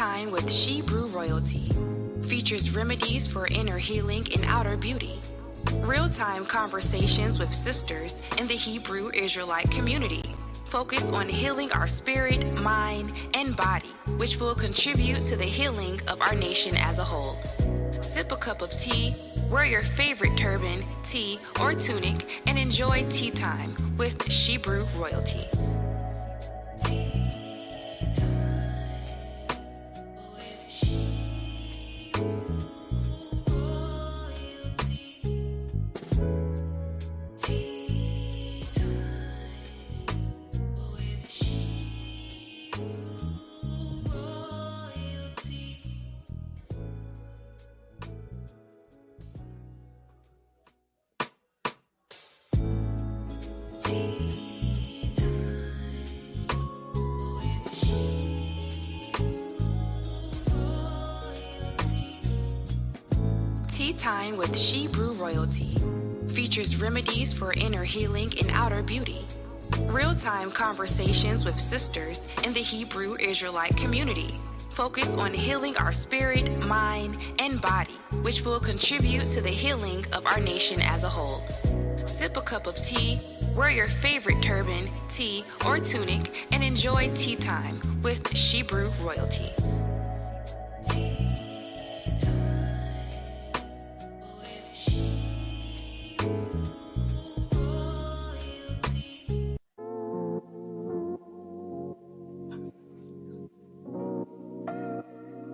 Time with Shebrew Royalty features remedies for inner healing and outer beauty. Real-time conversations with sisters in the Hebrew Israelite community, focused on healing our spirit, mind, and body, which will contribute to the healing of our nation as a whole. Sip a cup of tea, wear your favorite turban, tee, or tunic, and enjoy tea time with Shebrew Royalty. Tea Time with Shebrew Royalty features remedies for inner healing and outer beauty. Real-time conversations with sisters in the Hebrew Israelite community, focused on healing our spirit, mind, and body, which will contribute to the healing of our nation as a whole. Sip a cup of tea, wear your favorite turban, tee, or tunic, and enjoy tea time with Shebrew Royalty.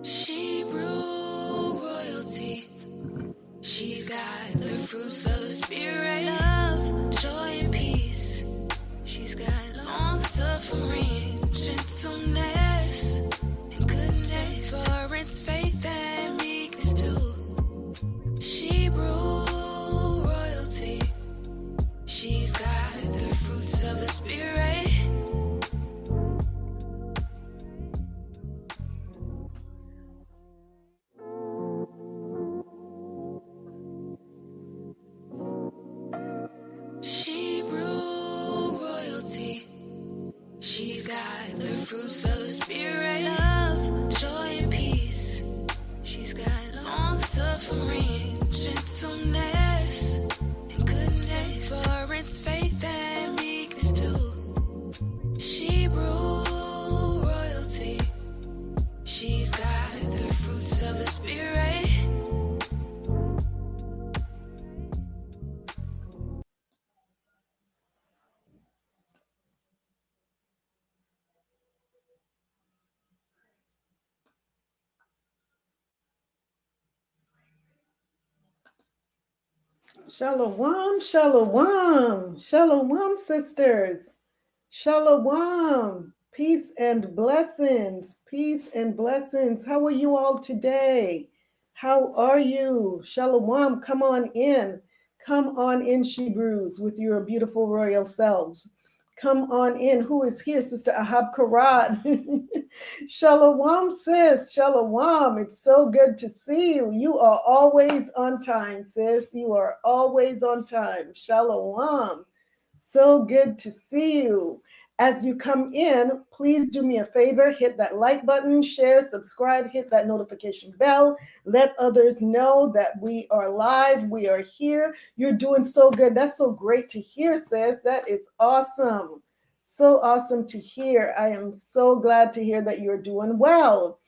Shebrew Royalty. She's got the fruits of the spirit, love, joy, and peace. She's got long suffering, gentleness, and goodness, endurance, faith, and meekness too. Shebrew Royalty. She's got the fruits of the spirit. Shebrew Royalty. She's got the fruits of the spirit, love, joy, and peace. She's got long suffering, gentleness, and goodness, endurance, faith, and meekness too. Shebrew Royalty. She's got the fruits of the spirit. Shalom, shalom, shalom, sisters. Shalom, peace and blessings, peace and blessings. How are you all today? How are you? Shalom, come on in, Shebrews, with your beautiful royal selves. Come on in. Who is here? Sister Ahab Karad. Shalom, sis. Shalom. It's so good to see you. You are always on time, sis. You are always on time. Shalom. So good to see you. As you come in, please do me a favor, hit that like button, share, subscribe, hit that notification bell. Let others know that we are live, we are here. You're doing so good. That's so great to hear, sis. That is awesome. So awesome to hear. I am so glad to hear that you're doing well.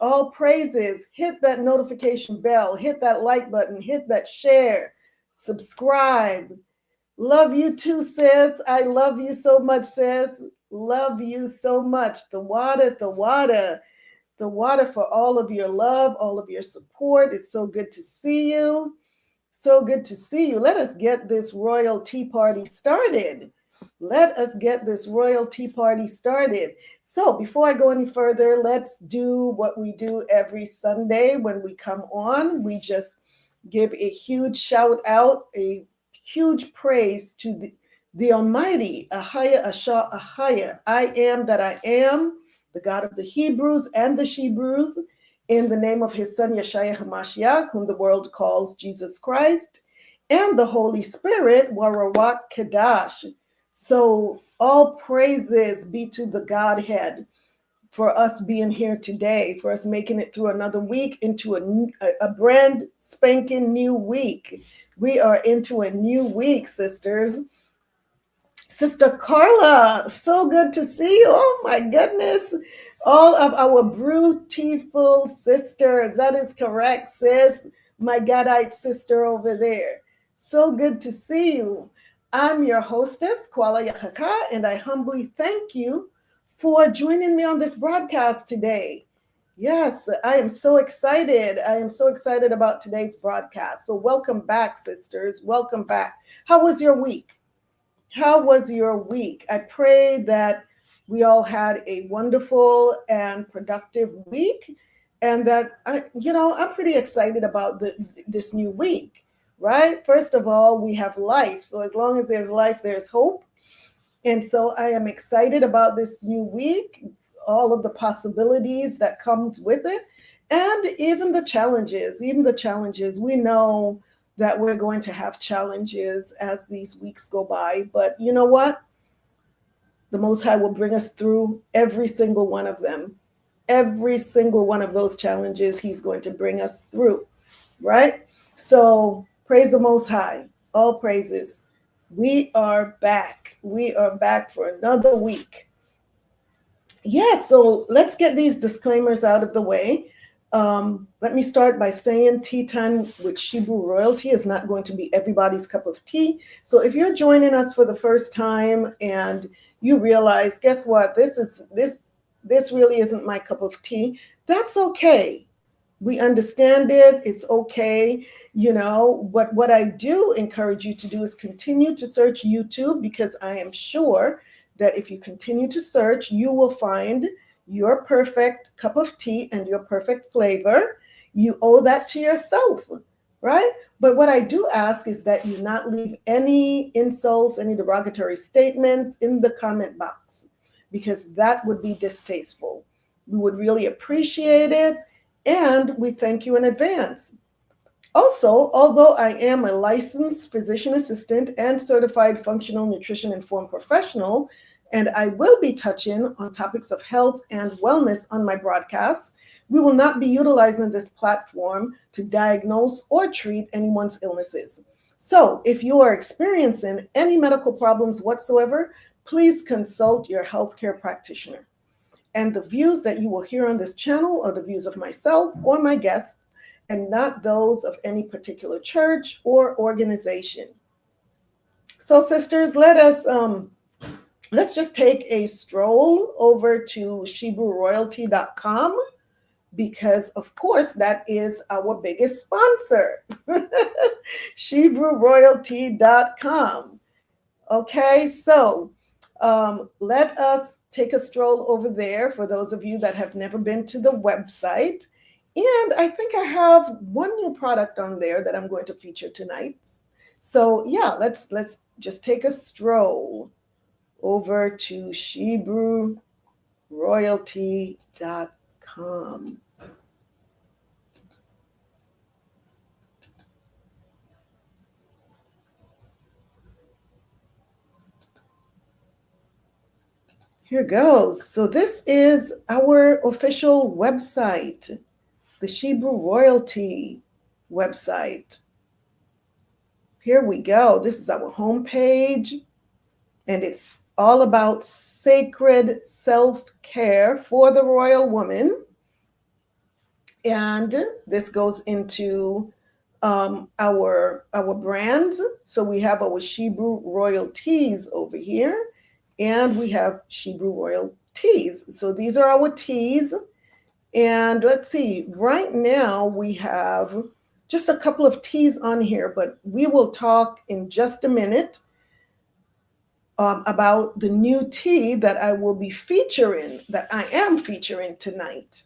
All praises. Hit that notification bell, hit that like button, hit that share, subscribe. Love you too, sis. I love you so much, sis. Love you so much. The water for all of your love, all of your support. It's so good to see you. So good to see you. Let us get this royal tea party started. Let us get this royal tea party started. So before I go any further, let's do what we do every Sunday when we come on. We just give a huge shout out, a huge praise to the Almighty, AHAYAH, ASHAR, AHAYAH. I am that I am, the God of the Hebrews and the Shebrews, in the name of his son, YASHAYA HaMashiach, whom the world calls Jesus Christ, and the Holy Spirit, Rawach, Qadash. So all praises be to the Godhead. for us being here today, for us making it through another week into a brand spanking new week. We are into a new week, sisters. Sister Carla, so good to see you. Oh my goodness. All of our beautiful sisters. That is correct, sis. My Gadite sister over there. So good to see you. I'm your hostess, Qala Yakachaa, and I humbly thank you for joining me on this broadcast today. Yes, I am so excited. I am so excited about today's broadcast. So welcome back, sisters. Welcome back. How was your week? How was your week? I pray that we all had a wonderful and productive week, and that I'm pretty excited about this new week, right? First of all, we have life. So as long as there's life, there's hope. And so I am excited about this new week, all of the possibilities that comes with it, and even the challenges. We know that we're going to have challenges as these weeks go by. But you know what? The Most High will bring us through every single one of them. Every single one of those challenges, He's going to bring us through, right? So praise the Most High. All praises. We are back. We are back for another week. Yeah, so let's get these disclaimers out of the way. Let me start by saying tea time with Shebrew royalty is not going to be everybody's cup of tea. So if you're joining us for the first time and you realize, guess what, this really isn't my cup of tea, that's okay. We understand it. It's okay. But what I do encourage you to do is continue to search YouTube, because I am sure that if you continue to search, you will find your perfect cup of tea and your perfect flavor. You owe that to yourself, right? But what I do ask is that you not leave any insults, any derogatory statements in the comment box, because that would be distasteful. We would really appreciate it, and we thank you in advance. Also, although I am a licensed physician assistant and certified functional nutrition informed professional, and I will be touching on topics of health and wellness on my broadcasts, we will not be utilizing this platform to diagnose or treat anyone's illnesses. So if you are experiencing any medical problems whatsoever, please consult your healthcare practitioner. And the views that you will hear on this channel are the views of myself or my guests, and not those of any particular church or organization. So sisters, let's just take a stroll over to ShebrewRoyalty.com, because of course that is our biggest sponsor. ShebrewRoyalty.com. Okay, so let us take a stroll over there for those of you that have never been to the website. And I think I have one new product on there that I'm going to feature tonight. So yeah, let's just take a stroll over to ShebrewRoyalty.com. Here goes. So this is our official website, the Shebrew Royalty website. Here we go. This is our homepage, and it's all about sacred self-care for the royal woman. And this goes into our brands. So we have our Shebrew Royal Teas over here, and we have Shebrew Royal Teas. So these are our teas. And let's see, right now we have just a couple of teas on here, but we will talk in just a minute about the new tea that I will be featuring, that I am featuring tonight.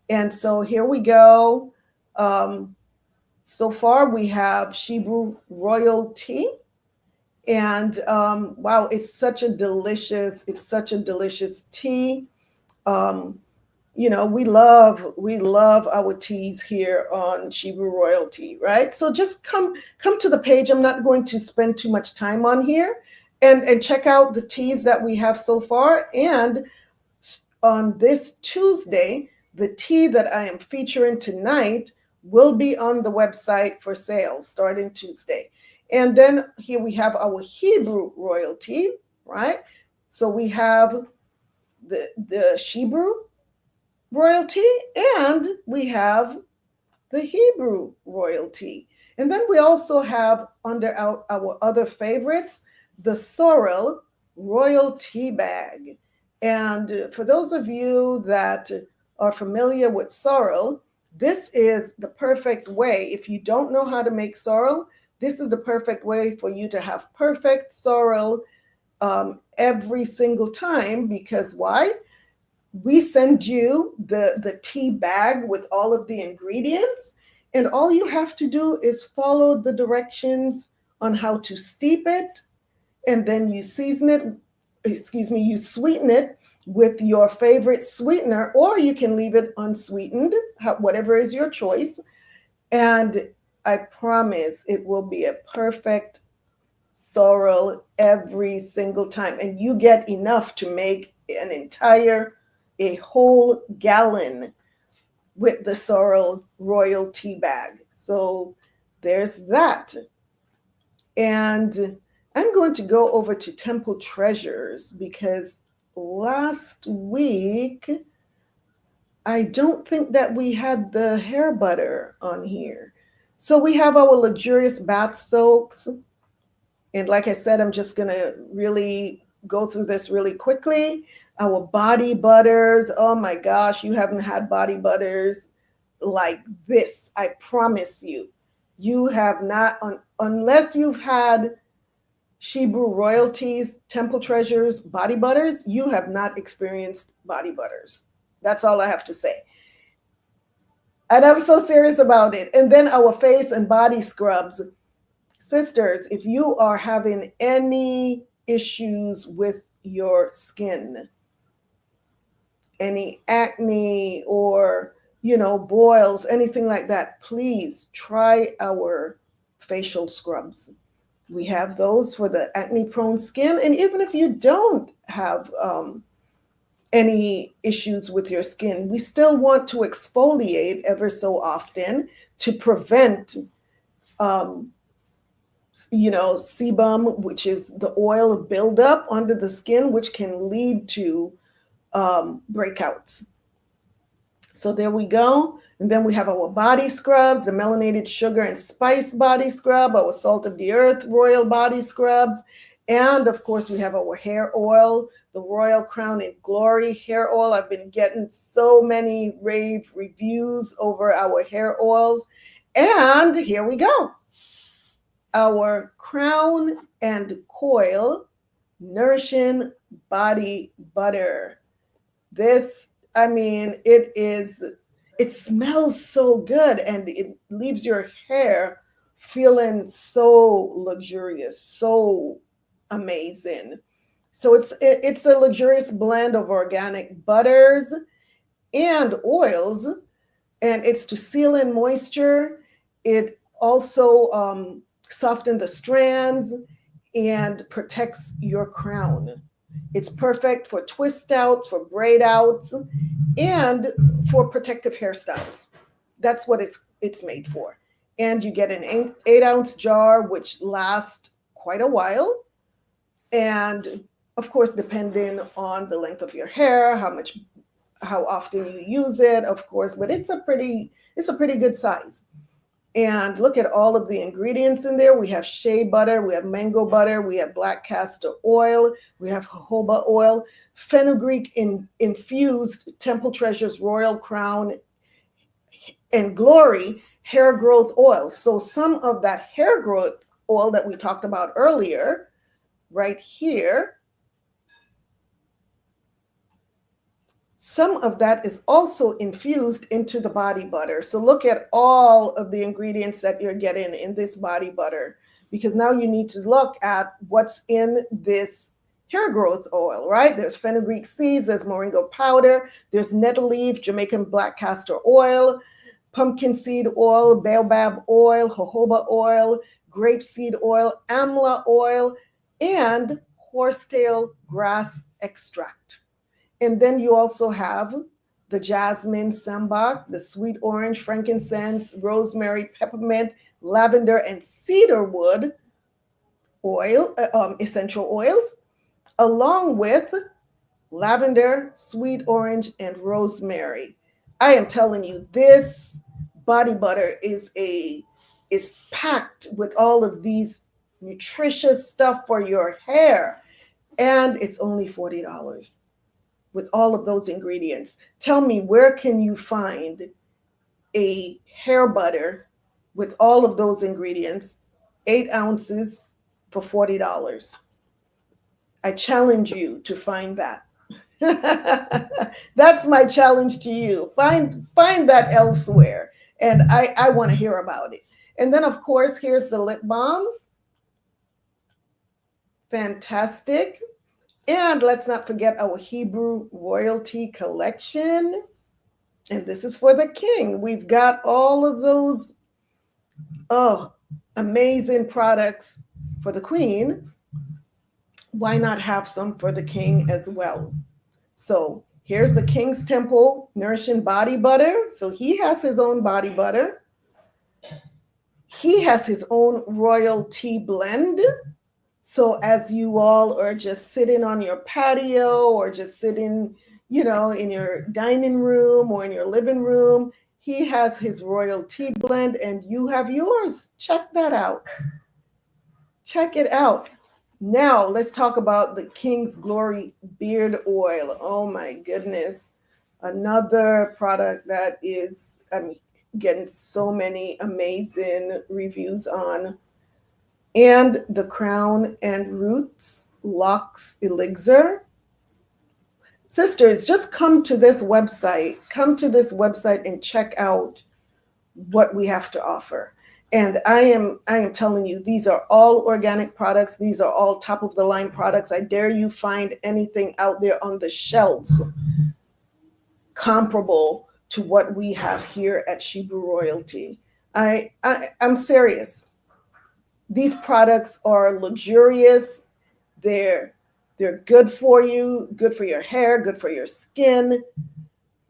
And so here we go. So far we have Shebrew Royal Tea. And wow, it's such a delicious tea. We love our teas here on Shebrew Royalty, right? So just come to the page. I'm not going to spend too much time on here, and check out the teas that we have so far. And on this Tuesday, the tea that I am featuring tonight will be on the website for sale starting Tuesday. And then here we have our Hebrew royalty, right? So we have the Shebrew royalty and we have the Hebrew royalty. And then we also have under our other favorites, the sorrel royal tea bag. And for those of you that are familiar with sorrel, this is the perfect way. If you don't know how to make sorrel, this is the perfect way for you to have perfect sorrel every single time. Because why? We send you the tea bag with all of the ingredients, and all you have to do is follow the directions on how to steep it, and then you season it, you sweeten it with your favorite sweetener, or you can leave it unsweetened, whatever is your choice. And I promise it will be a perfect sorrel every single time. And you get enough to make a whole gallon with the sorrel royal tea bag. So there's that. And I'm going to go over to Temple Treasures because last week, I don't think that we had the hair butter on here. So we have our luxurious bath soaks. And like I said, I'm just going to really go through this really quickly. Our body butters. Oh my gosh, you haven't had body butters like this. I promise you. You have not, unless you've had Shebrew royalties, Temple Treasures, body butters, you have not experienced body butters. That's all I have to say. And I'm so serious about it. And then our face and body scrubs. Sisters, if you are having any issues with your skin, any acne or, boils, anything like that, please try our facial scrubs. We have those for the acne-prone skin. And even if you don't have any issues with your skin, we still want to exfoliate ever so often to prevent sebum, which is the oil buildup under the skin, which can lead to breakouts. So there we go. And then we have our body scrubs, the melanated sugar and spice body scrub, our salt of the earth royal body scrubs. And of course, we have our hair oil, the Royal Crown and Glory hair oil. I've been getting so many rave reviews over our hair oils. And here we go. Our Crown and Coil Nourishing Body Butter. This, it smells so good and it leaves your hair feeling so luxurious, so amazing. So it's a luxurious blend of organic butters and oils, and it's to seal in moisture. It also softens the strands and protects your crown. It's perfect for twist outs, for braid outs, and for protective hairstyles. That's what it's made for. And you get an 8-ounce jar, which lasts quite a while. And of course, depending on the length of your hair, how often you use it, of course, but it's a pretty good size. And look at all of the ingredients in there. We have shea butter, we have mango butter, we have black castor oil, we have jojoba oil, fenugreek infused Temple Treasures Royal Crown and Glory hair growth oil. So some of that hair growth oil that we talked about earlier, right here, some of that is also infused into the body butter. So look at all of the ingredients that you're getting in this body butter, because now you need to look at what's in this hair growth oil, right? There's fenugreek seeds, there's moringa powder, there's nettle leaf, Jamaican black castor oil, pumpkin seed oil, baobab oil, jojoba oil, grapeseed oil, amla oil, and horsetail grass extract. And then you also have the jasmine, sambac, the sweet orange, frankincense, rosemary, peppermint, lavender, and cedar wood oil, essential oils, along with lavender, sweet orange, and rosemary. I am telling you, this body butter is packed with all of these nutritious stuff for your hair, and it's only $40 with all of those ingredients. Tell me, where can you find a hair butter with all of those ingredients, 8 ounces for $40? I challenge you to find that. That's my challenge to you. Find that elsewhere. And I want to hear about it. And then, of course, here's the lip balms. Fantastic. And let's not forget our Hebrew royalty collection. And this is for the king. We've got all of those amazing products for the queen. Why not have some for the king as well? So here's the King's Temple Nourishing Body Butter. So he has his own body butter. He has his own royal tea blend. So as you all are just sitting on your patio or just sitting, in your dining room or in your living room, he has his royal tea blend and you have yours. Check that out. Check it out. Now let's talk about the King's Glory Beard Oil. Oh my goodness. Another product that is getting so many amazing reviews on. And the Crown and Roots Locks Elixir. Sisters, just come to this website. Come to this website and check out what we have to offer. And I am telling you, these are all organic products. These are all top of the line products. I dare you find anything out there on the shelves comparable to what we have here at Shebrew Royalty. I'm serious. These products are luxurious. They're good for you, good for your hair, good for your skin.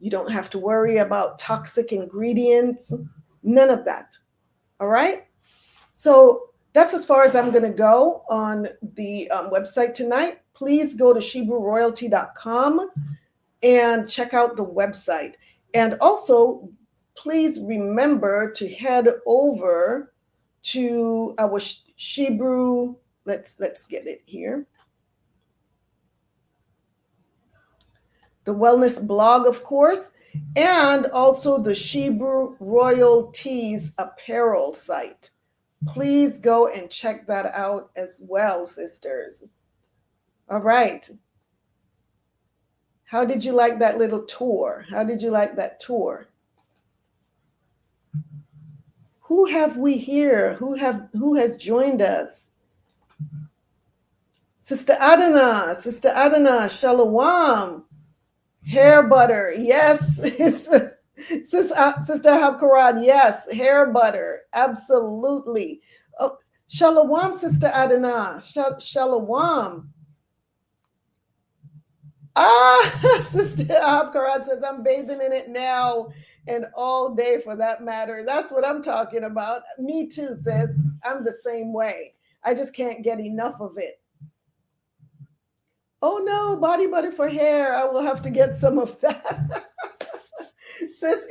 You don't have to worry about toxic ingredients. None of that. All right. So that's as far as I'm going to go on the website tonight. Please go to shebrewroyalty.com and check out the website. And also, please remember to head over to our Shebrew. Let's get it here. The wellness blog, of course, and also the Shebrew Royalties apparel site. Please go and check that out as well, sisters. All right. How did you like that little tour? How did you like that tour? Who have we here? Who has joined us? Sister Adana, Shalom. Hair butter, yes. Sister Habkaran, yes. Hair butter, absolutely. Oh, Shalom, Sister Adana. Shalom. Sister Habkaran says, I'm bathing in it now and all day for that matter. That's what I'm talking about. Me too, sis. I'm the same way. I just can't get enough of it. Oh no, body butter for hair. I will have to get some of that. Sis,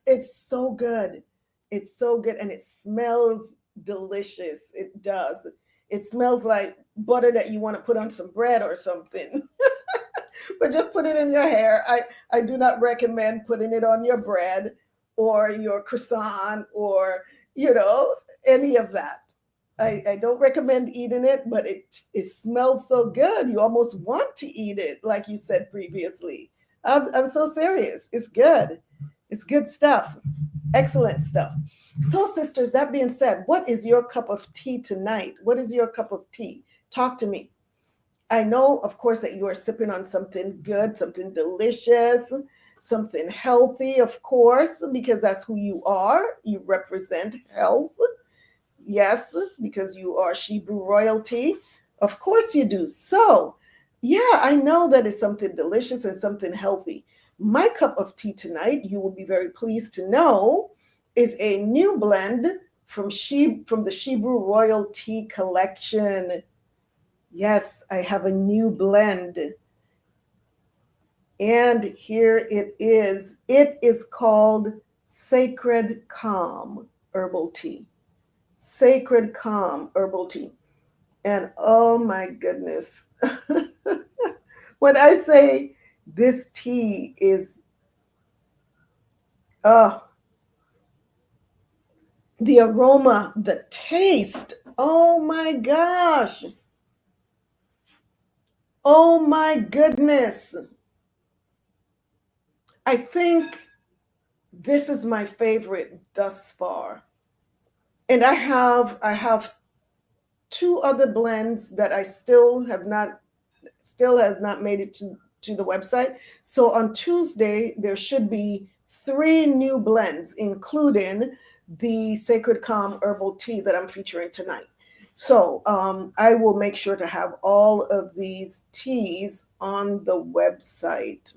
it's so good. It's so good and it smells delicious. It does. It smells like butter that you want to put on some bread or something. But just put it in your hair. I do not recommend putting it on your bread or your croissant or, any of that. I don't recommend eating it, but it smells so good. You almost want to eat it, like you said previously. I'm so serious. It's good. It's good stuff. Excellent stuff. So, sisters, that being said, what is your cup of tea tonight? What is your cup of tea? Talk to me. I know, of course, that you are sipping on something good, something delicious, something healthy, of course, because that's who you are. You represent health. Yes, because you are Shebrew royalty. Of course you do. So Yeah, I know that it's something delicious and something healthy. My cup of tea tonight, you will be very pleased to know, is a new blend from the Shebrew Royal Tea Collection. Yes, I have a new blend. And here it is. It is called Sacred Calm Herbal Tea. Sacred Calm Herbal Tea. And oh my goodness. When I say this tea is, uh, the aroma, the taste, oh my gosh. Oh my goodness. I think this is my favorite thus far. And I have two other blends that I still have not made it to the website. So on Tuesday, there should be three new blends, including the Sacred Calm Herbal Tea that I'm featuring tonight. So I will make sure to have all of these teas on the website.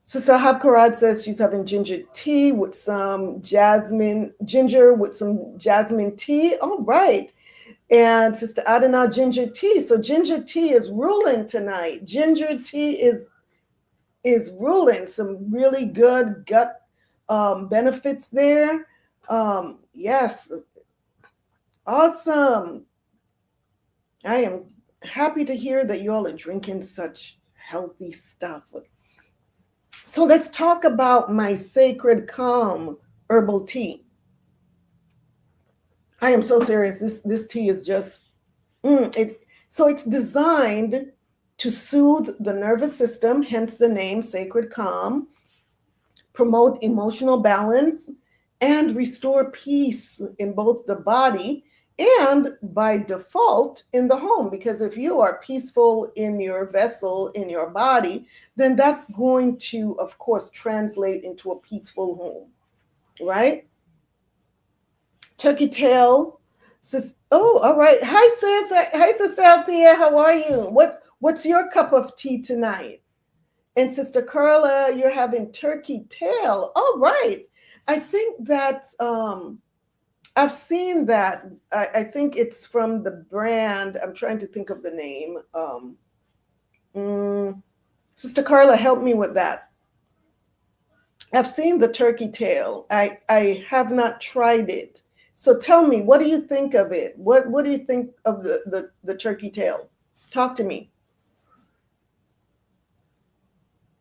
Sister Habkarad says she's having ginger tea with some ginger with some jasmine tea. All right. And Sister Adana, ginger tea. So ginger tea is ruling tonight. Ginger tea is ruling. Some really good gut benefits there. Yes, awesome. I am happy to hear that you all are drinking such healthy stuff. So let's talk about my Sacred Calm Herbal Tea. I am so serious. This tea is just it. So it's designed to soothe the nervous system, hence the name Sacred Calm, promote emotional balance, and restore peace in both the body and by default in the home. Because if you are peaceful in your vessel, in your body, then that's going to, of course, translate into a peaceful home, right? Turkey tail. Oh, all right. Hi, sis. Hi, Sister Althea. How are you? What's your cup of tea tonight? And Sister Carla, you're having turkey tail. All right. I think that's I've seen that. I think it's from the brand. I'm trying to think of the name. Sister Carla, help me with that. I've seen the turkey tail. I have not tried it. So tell me, what do you think of it? What do you think of the turkey tail? Talk to me.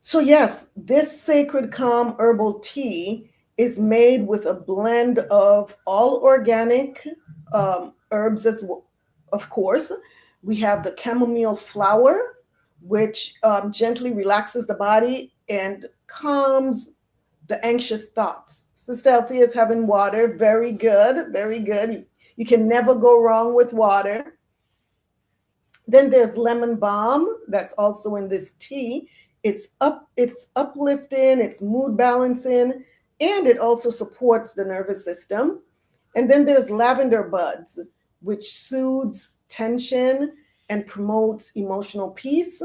So yes, this Sacred Calm Herbal Tea is made with a blend of all organic herbs as well. Of course, we have the chamomile flower, which gently relaxes the body and calms the anxious thoughts. Sister Althea is having water. Very good, very good. You can never go wrong with water. Then there's lemon balm that's also in this tea. It's uplifting, it's mood balancing, and it also supports the nervous system. And then there's lavender buds, which soothes tension and promotes emotional peace.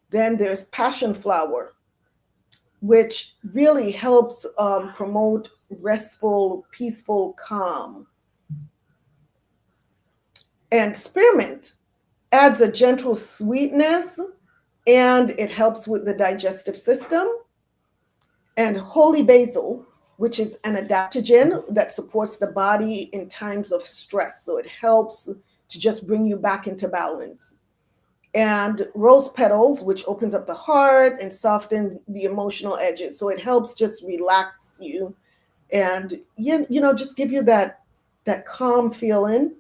Then there's passion flower, which really helps promote restful, peaceful calm. And spearmint adds a gentle sweetness, and it helps with the digestive system. And holy basil, which is an adaptogen that supports the body in times of stress. So it helps to just bring you back into balance. And rose petals, which opens up the heart and softens the emotional edges. So it helps just relax you and just give you that calm feeling.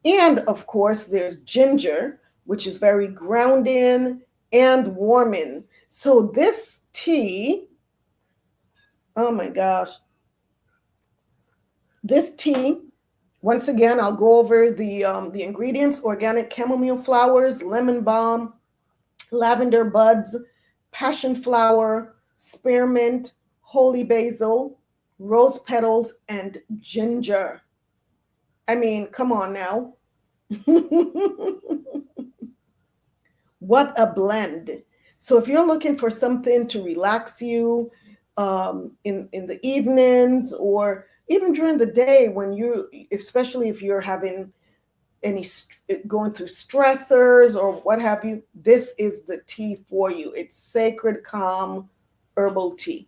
And of course, there's ginger, which is very grounding and warming. So this tea, oh my gosh, this tea, once again, I'll go over the ingredients: organic chamomile flowers, lemon balm, lavender buds, passion flower, spearmint, holy basil, rose petals, and ginger. I mean, come on now. What a blend. So if you're looking for something to relax you in the evenings, or even during the day when you, especially if you're having any going through stressors or what have you, this is the tea for you. It's Sacred Calm Herbal Tea.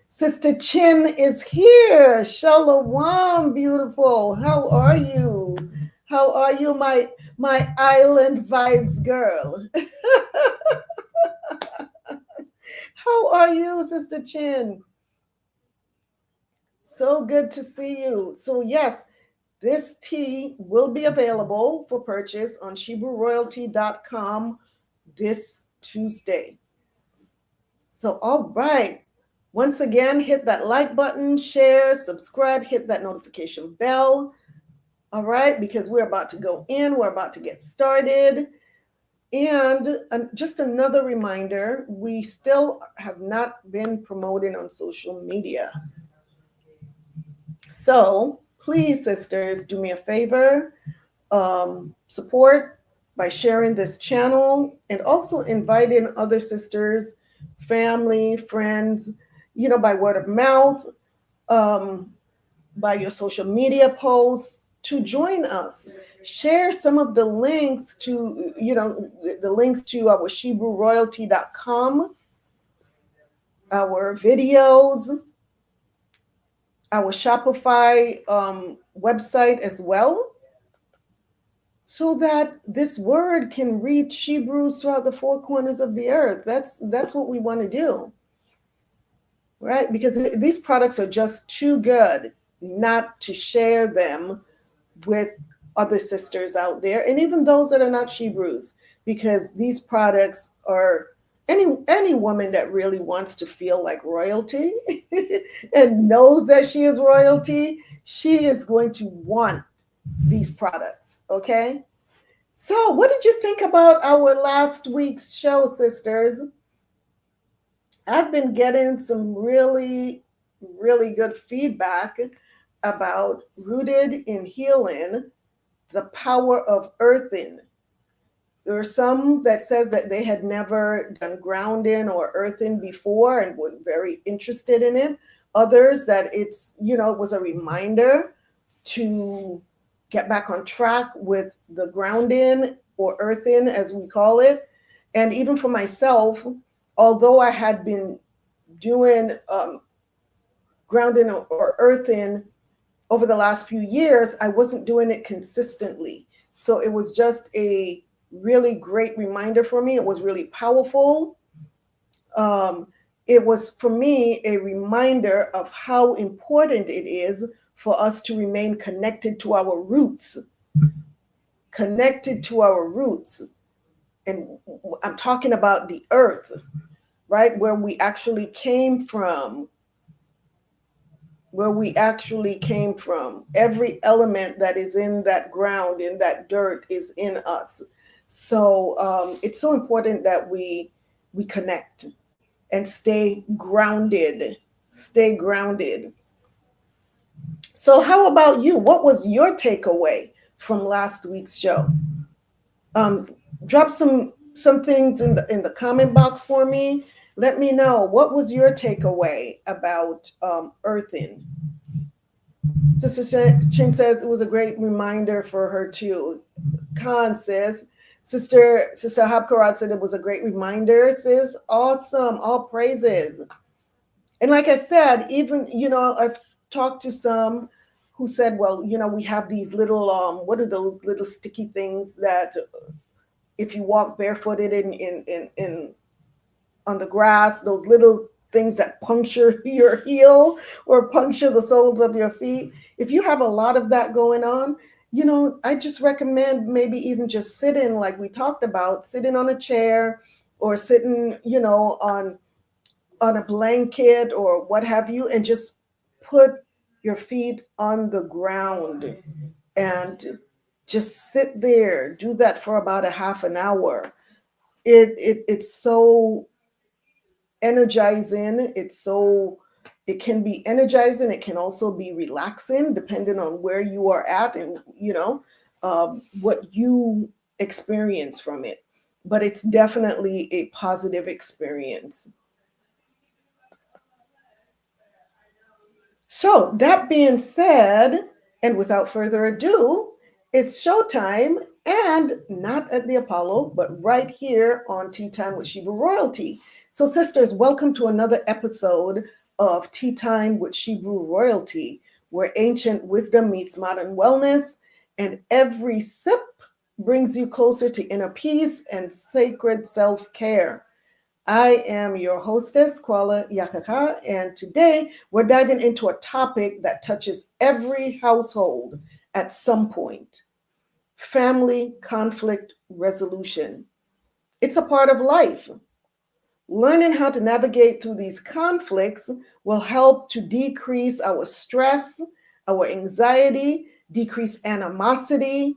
Sister Chin is here. Shalom, beautiful. How are you? How are you, my island vibes girl? How are you, Sister Chin? So good to see you. So yes, this tea will be available for purchase on ShebrewRoyalty.com this Tuesday. So, all right. Once again, hit that like button, share, subscribe, hit that notification bell. All right, because we're about to go in, we're about to get started. And just another reminder, we still have not been promoting on social media. So please, sisters, do me a favor, support by sharing this channel and also inviting other sisters, family, friends, by word of mouth, by your social media posts to join us. Share some of the links to, the links to our ShebrewRoyalty.com, our videos, our Shopify website as well, so that this word can reach Shebrews throughout the four corners of the earth. That's what we want to do, right? Because these products are just too good not to share them with other sisters out there, and even those that are not Shebrews, because these products are any woman that really wants to feel like royalty and knows that she is royalty, she is going to want these products. Okay, so what did you think about our last week's show, sisters? I've been getting some really good feedback about Rooted in Healing, the power of earthing. There are some that says that they had never done grounding or earthing before and were very interested in it. Others that it's, it was a reminder to get back on track with the grounding or earthing, as we call it. And even for myself, although I had been doing grounding or earthing over the last few years, I wasn't doing it consistently. So it was just a really great reminder for me. It was really powerful. It was, for me, a reminder of how important it is for us to remain connected to our roots. Connected to our roots. And I'm talking about the earth, right? Where we actually came from. Every element that is in that ground, in that dirt, is in us. So it's so important that we connect and stay grounded. So how about you? What was your takeaway from last week's show? Drop some things in the comment box for me. Let me know, what was your takeaway about earthing? Sister Chin says it was a great reminder for her too. Khan says, Sister Habkarat said it was a great reminder. Sis, awesome, all praises. And like I said, even, I've talked to some who said, well, we have these little, what are those little sticky things that if you walk barefooted in on the grass, those little things that puncture your heel or puncture the soles of your feet. If you have a lot of that going on, I just recommend maybe even just sitting, like we talked about, sitting on a chair or sitting, on a blanket or what have you, and just put your feet on the ground and just sit there. Do that for about a half an hour. It's so energizing. It can be energizing. It can also be relaxing, depending on where you are at and what you experience from it. but it's definitely a positive experience. So that being said, and without further ado, it's showtime, and not at the Apollo, but right here on Tea Time with Shebrew Royalty. So sisters, welcome to another episode of Tea Time with Shebrew Royalty, where ancient wisdom meets modern wellness, and every sip brings you closer to inner peace and sacred self-care. I am your hostess, Qala Yakachaa, and today we're diving into a topic that touches every household at some point: family conflict resolution. It's a part of life. Learning how to navigate through these conflicts will help to decrease our stress, our anxiety, decrease animosity,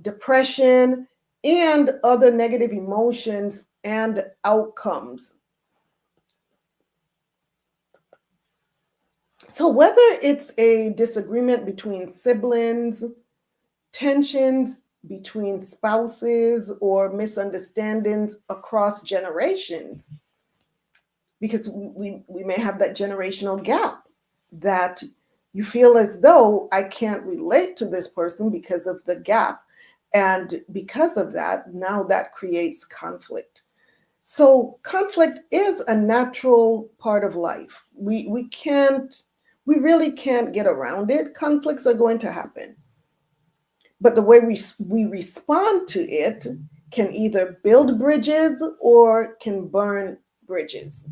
depression, and other negative emotions and outcomes. So whether it's a disagreement between siblings, tensions between spouses, or misunderstandings across generations, because we may have that generational gap that you feel as though I can't relate to this person because of the gap. And because of that, now that creates conflict. So conflict is a natural part of life. We really can't get around it. Conflicts are going to happen. But the way we respond to it can either build bridges or can burn bridges.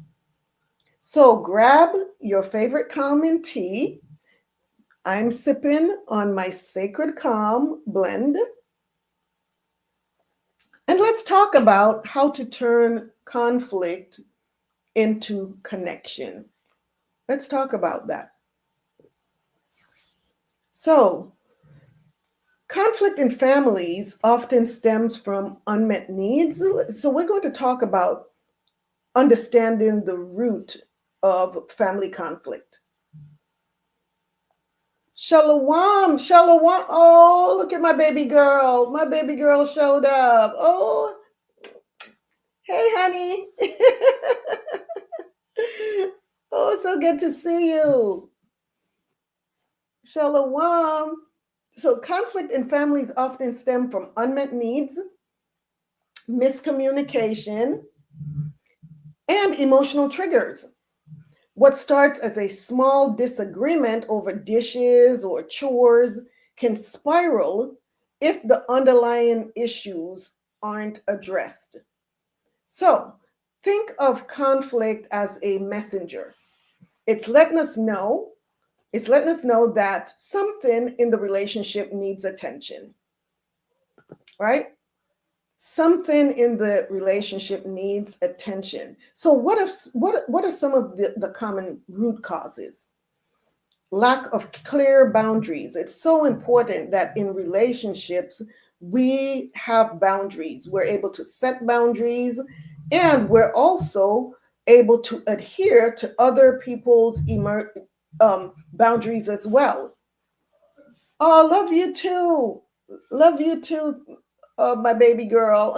So grab your favorite calming tea. I'm sipping on my Sacred Calm blend. And let's talk about how to turn conflict into connection. Let's talk about that. So, conflict in families often stems from unmet needs. So, we're going to talk about understanding the root of family conflict. Shalom, shalom. Oh, look at my baby girl. My baby girl showed up. Oh, hey, honey. Oh, so good to see you. Shalom. So conflict in families often stem from unmet needs, miscommunication, and emotional triggers. What starts as a small disagreement over dishes or chores can spiral if the underlying issues aren't addressed. So think of conflict as a messenger. It's letting us know that something in the relationship needs attention, right? Something in the relationship needs attention. So what are some of the common root causes? Lack of clear boundaries. It's so important that in relationships, we have boundaries. We're able to set boundaries, and we're also able to adhere to other people's boundaries as well. Oh, love you too. Love you too, my baby girl.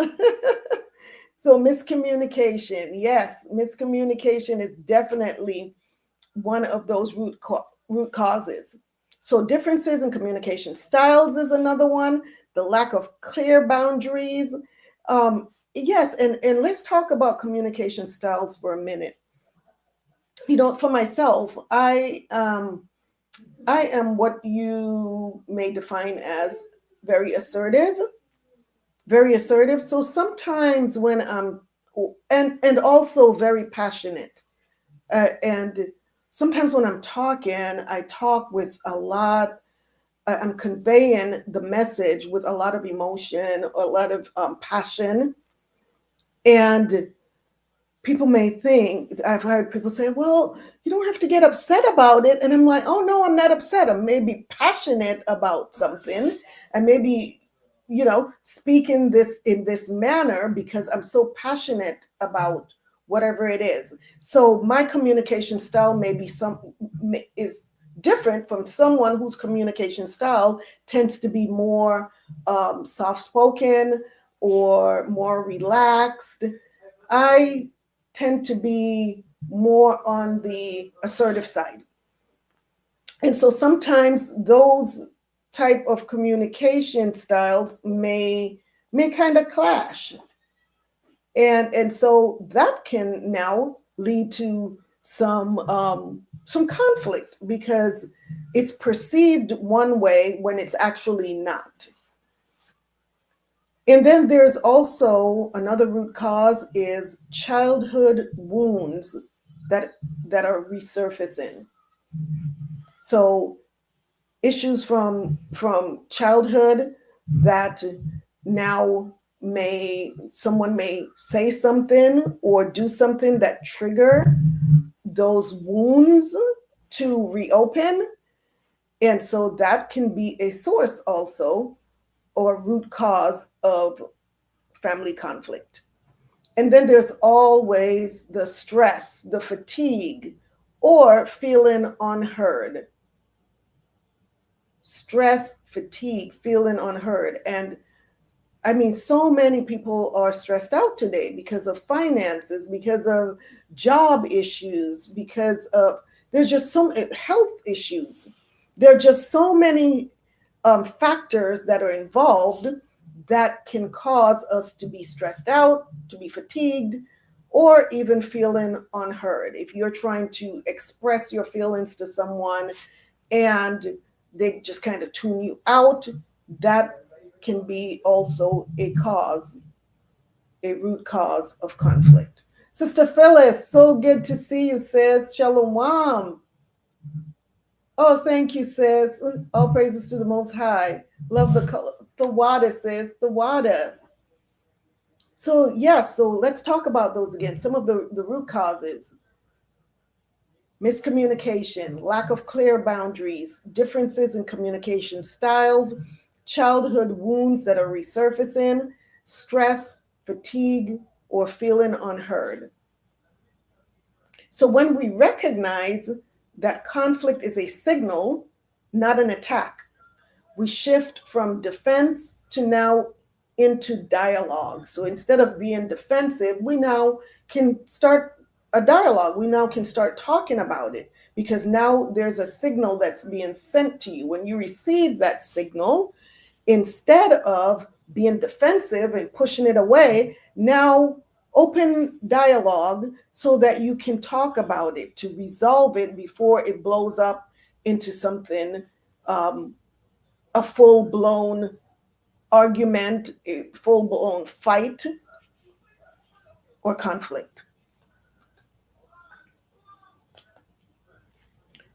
So miscommunication. Yes, miscommunication is definitely one of those root causes. So differences in communication styles is another one. The lack of clear boundaries. Yes, and let's talk about communication styles for a minute. For myself, I am what you may define as very assertive. Very assertive. So sometimes when and also very passionate. And sometimes when I'm talking, I talk with a lot. I'm conveying the message with a lot of emotion, a lot of passion. And people may think, I've heard people say, well, you don't have to get upset about it. And I'm like, oh, no, I'm not upset. I'm maybe passionate about something. And maybe, speaking this in this manner because I'm so passionate about whatever it is. So my communication style is different from someone whose communication style tends to be more soft-spoken, or more relaxed. I tend to be more on the assertive side. And so sometimes those type of communication styles may kind of clash. And so that can now lead to some conflict because it's perceived one way when it's actually not. And then there's also another root cause is childhood wounds that are resurfacing. So issues from childhood that now someone may say something or do something that trigger those wounds to reopen. And so that can be a source also or root cause of family conflict. And then there's always the stress, the fatigue, or feeling unheard. Stress, fatigue, feeling unheard. And I mean, so many people are stressed out today because of finances, because of job issues, because of there's just so many health issues. There are just so many factors that are involved that can cause us to be stressed out, to be fatigued, or even feeling unheard. If you're trying to express your feelings to someone and they just kind of tune you out, that can be also a root cause of conflict. Sister Phyllis, so good to see you, sis. Shalom. Oh, thank you, sis. All praises to the Most High. Love the color, the water, sis, the water. So, yes, so let's talk about those again. Some of the root causes: miscommunication, lack of clear boundaries, differences in communication styles, childhood wounds that are resurfacing, stress, fatigue, or feeling unheard. So, when we recognize that conflict is a signal, not an attack, we shift from defense to now into dialogue. So instead of being defensive, we now can start a dialogue. We now can start talking about it because now there's a signal that's being sent to you. When you receive that signal, instead of being defensive and pushing it away, now open dialogue so that you can talk about it to resolve it before it blows up into something, a full-blown argument, a full-blown fight or conflict.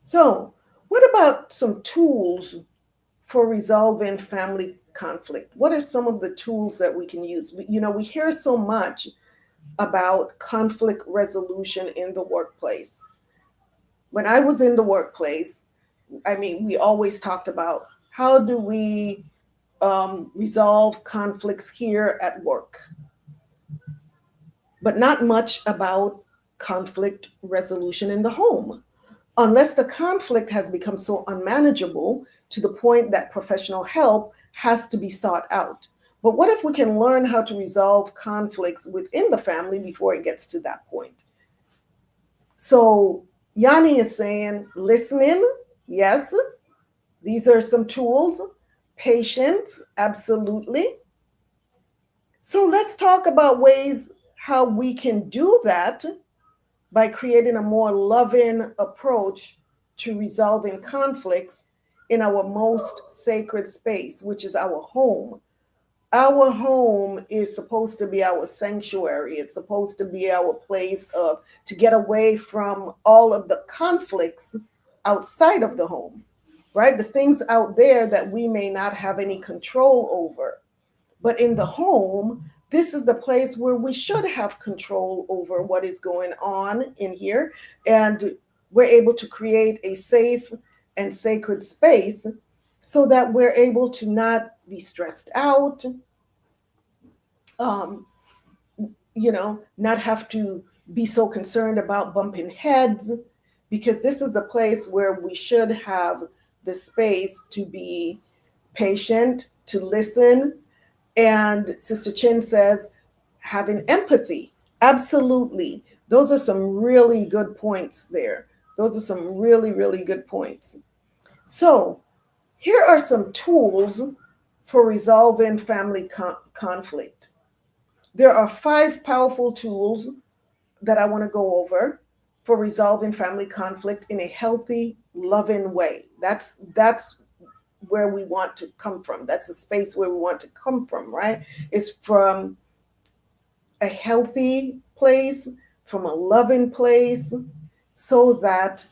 So what about some tools for resolving family conflict? What are some of the tools that we can use? We hear so much about conflict resolution in the workplace. When I was in the workplace, I mean, we always talked about how do we resolve conflicts here at work, but not much about conflict resolution in the home, unless the conflict has become so unmanageable to the point that professional help has to be sought out. But what if we can learn how to resolve conflicts within the family before it gets to that point? So Yanni is saying listening, yes, these are some tools. Patience, absolutely. So let's talk about ways how we can do that by creating a more loving approach to resolving conflicts in our most sacred space, which is our home. Our home is supposed to be our sanctuary. It's supposed to be our place to get away from all of the conflicts outside of the home, right? The things out there that we may not have any control over. But in the home, this is the place where we should have control over what is going on in here. And we're able to create a safe and sacred space so that we're able to not be stressed out, not have to be so concerned about bumping heads, because this is the place where we should have the space to be patient, to listen, And Sister Chin says, having empathy. Absolutely. Those are some really good points there. Those are some really, really good points. So, here are some tools for resolving family conflict. There are 5 powerful tools that I want to go over for resolving family conflict in a healthy, loving way. That's where we want to come from. That's the space where we want to come from, right? It's from a healthy place, from a loving place, so that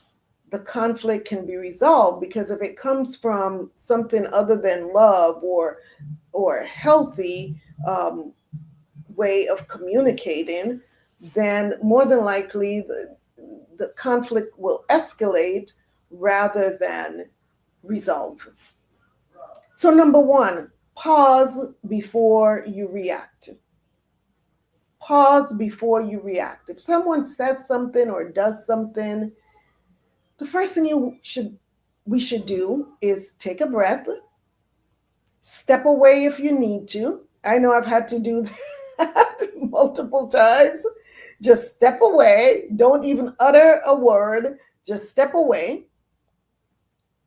the conflict can be resolved. Because if it comes from something other than love or healthy way of communicating, then more than likely the conflict will escalate rather than resolve. So, number 1, pause before you react. Pause before you react. If someone says something or does something, the first thing we should do is take a breath, step away if you need to. I know I've had to do that multiple times. Just step away. Don't even utter a word. Just step away.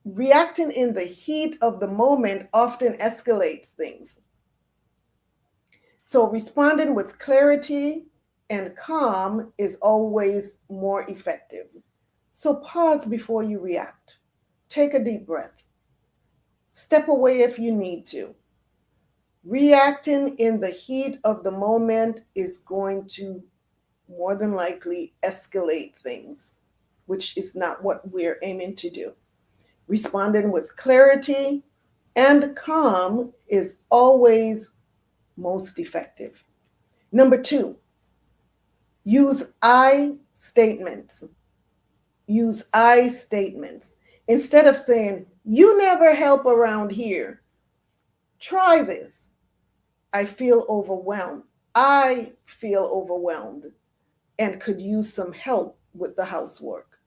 Reacting in the heat of the moment often escalates things. So responding with clarity and calm is always more effective. So pause before you react. Take a deep breath. Step away if you need to. Reacting in the heat of the moment is going to more than likely escalate things, which is not what we're aiming to do. Responding with clarity and calm is always most effective. Number 2, use I statements. Use I statements. Instead of saying, you never help around here, try this. I feel overwhelmed. I feel overwhelmed and could use some help with the housework.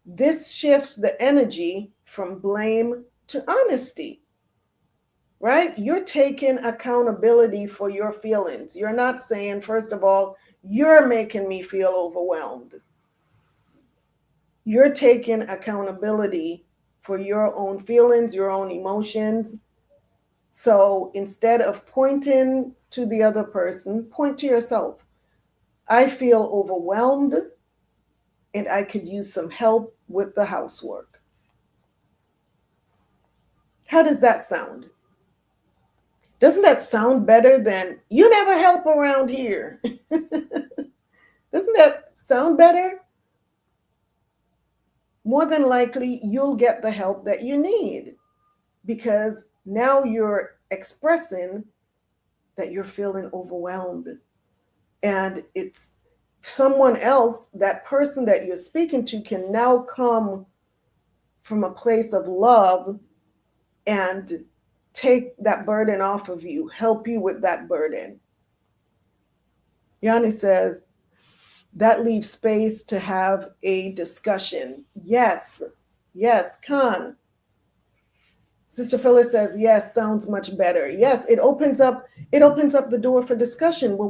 This shifts the energy from blame to honesty, right? You're taking accountability for your feelings. You're not saying, first of all, you're making me feel overwhelmed. You're taking accountability for your own feelings, your own emotions. So instead of pointing to the other person, point to yourself. I feel overwhelmed and I could use some help with the housework. How does that sound? Doesn't that sound better than, you never help around here? Doesn't that sound better? More than likely, you'll get the help that you need because now you're expressing that you're feeling overwhelmed. And it's someone else, that person that you're speaking to, can now come from a place of love and take that burden off of you, help you with that burden. Yanni says, that leaves space to have a discussion. Yes, Khan. Sister Phyllis says, yes, sounds much better. Yes, it opens up the door for discussion. Well,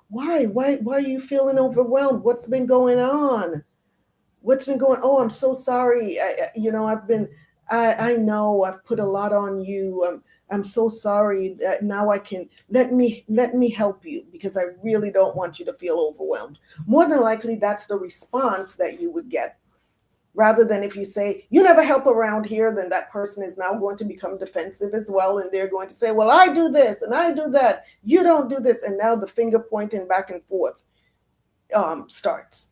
why are you feeling overwhelmed? What's been going on? Oh, I'm so sorry. I know I've put a lot on you. I'm so sorry that now I can, let me help you because I really don't want you to feel overwhelmed. More than likely, that's the response that you would get. Rather than if you say, you never help around here, then that person is now going to become defensive as well. And they're going to say, well, I do this and I do that. You don't do this. And now the finger pointing back and forth starts.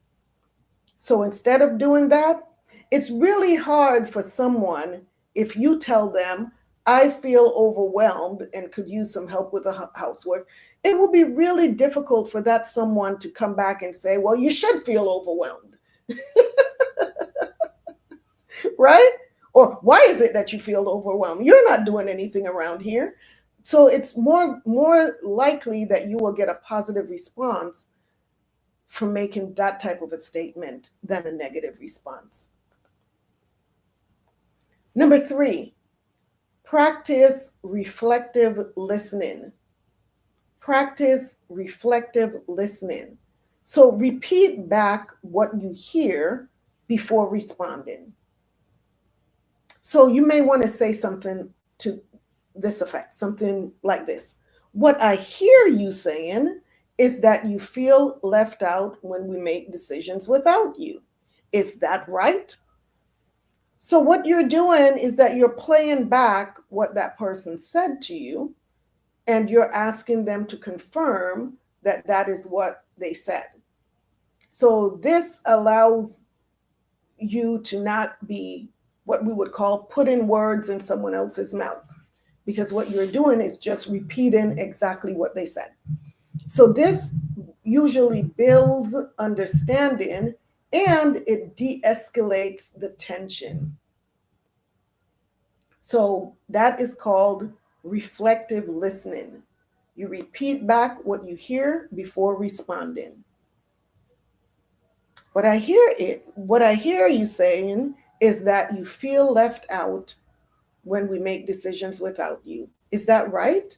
So instead of doing that, it's really hard for someone, if you tell them, I feel overwhelmed and could use some help with the housework, it will be really difficult for that someone to come back and say, well, you should feel overwhelmed. Right? Or why is it that you feel overwhelmed? You're not doing anything around here. So it's more likely that you will get a positive response from making that type of a statement than a negative response. Number 3, Practice reflective listening. Practice reflective listening. So repeat back what you hear before responding. So you may want to say something to this effect, something like this. What I hear you saying is that you feel left out when we make decisions without you. Is that right? So what you're doing is that you're playing back what that person said to you, and you're asking them to confirm that that is what they said. So this allows you to not be what we would call putting words in someone else's mouth, because what you're doing is just repeating exactly what they said. So this usually builds understanding and it de-escalates the tension. So that is called reflective listening. You repeat back what you hear before responding. What I hear you saying is that you feel left out when we make decisions without you. Is that right?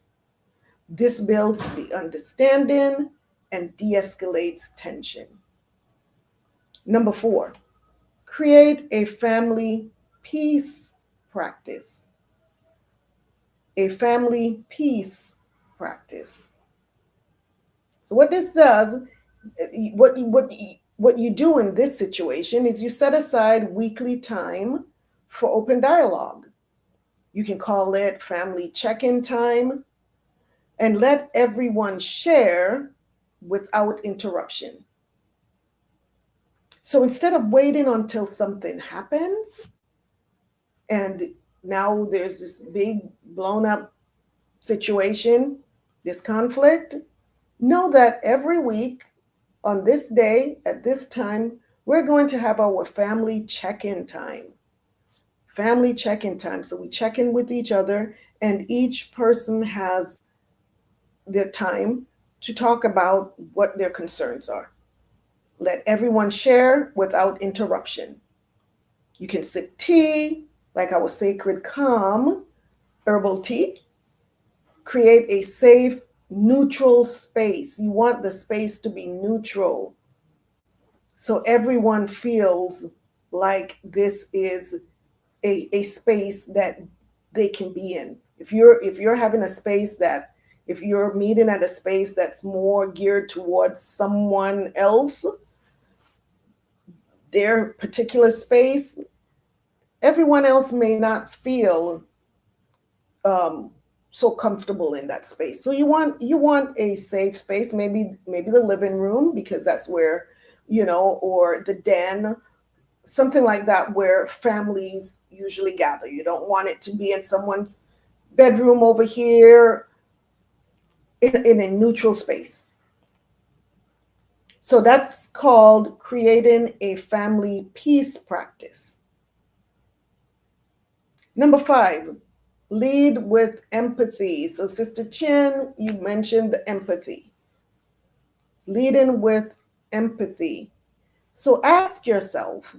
This builds the understanding and de-escalates tension. Number 4, create a family peace practice. A family peace practice. So what this does, what you do in this situation is you set aside weekly time for open dialogue. You can call it family check-in time, and let everyone share without interruption. So instead of waiting until something happens, and now there's this big blown up situation, this conflict, know that every week on this day at this time, we're going to have our family check-in time. Family check-in time. So we check in with each other, and each person has their time to talk about what their concerns are. Let everyone share without interruption. You can sip tea, like our Sacred Calm Herbal Tea. Create a safe, neutral space. You want the space to be neutral, so everyone feels like this is a space that they can be in. If you're having a space that, if you're meeting at a space that's more geared towards someone else, their particular space, everyone else may not feel so comfortable in that space. So you want a safe space, maybe the living room, because that's where, or the den, something like that, where families usually gather. You don't want it to be in someone's bedroom over here, in a neutral space. So that's called creating a family peace practice. Number 5, lead with empathy. So Sister Chin, you mentioned the empathy. Leading with empathy. So ask yourself,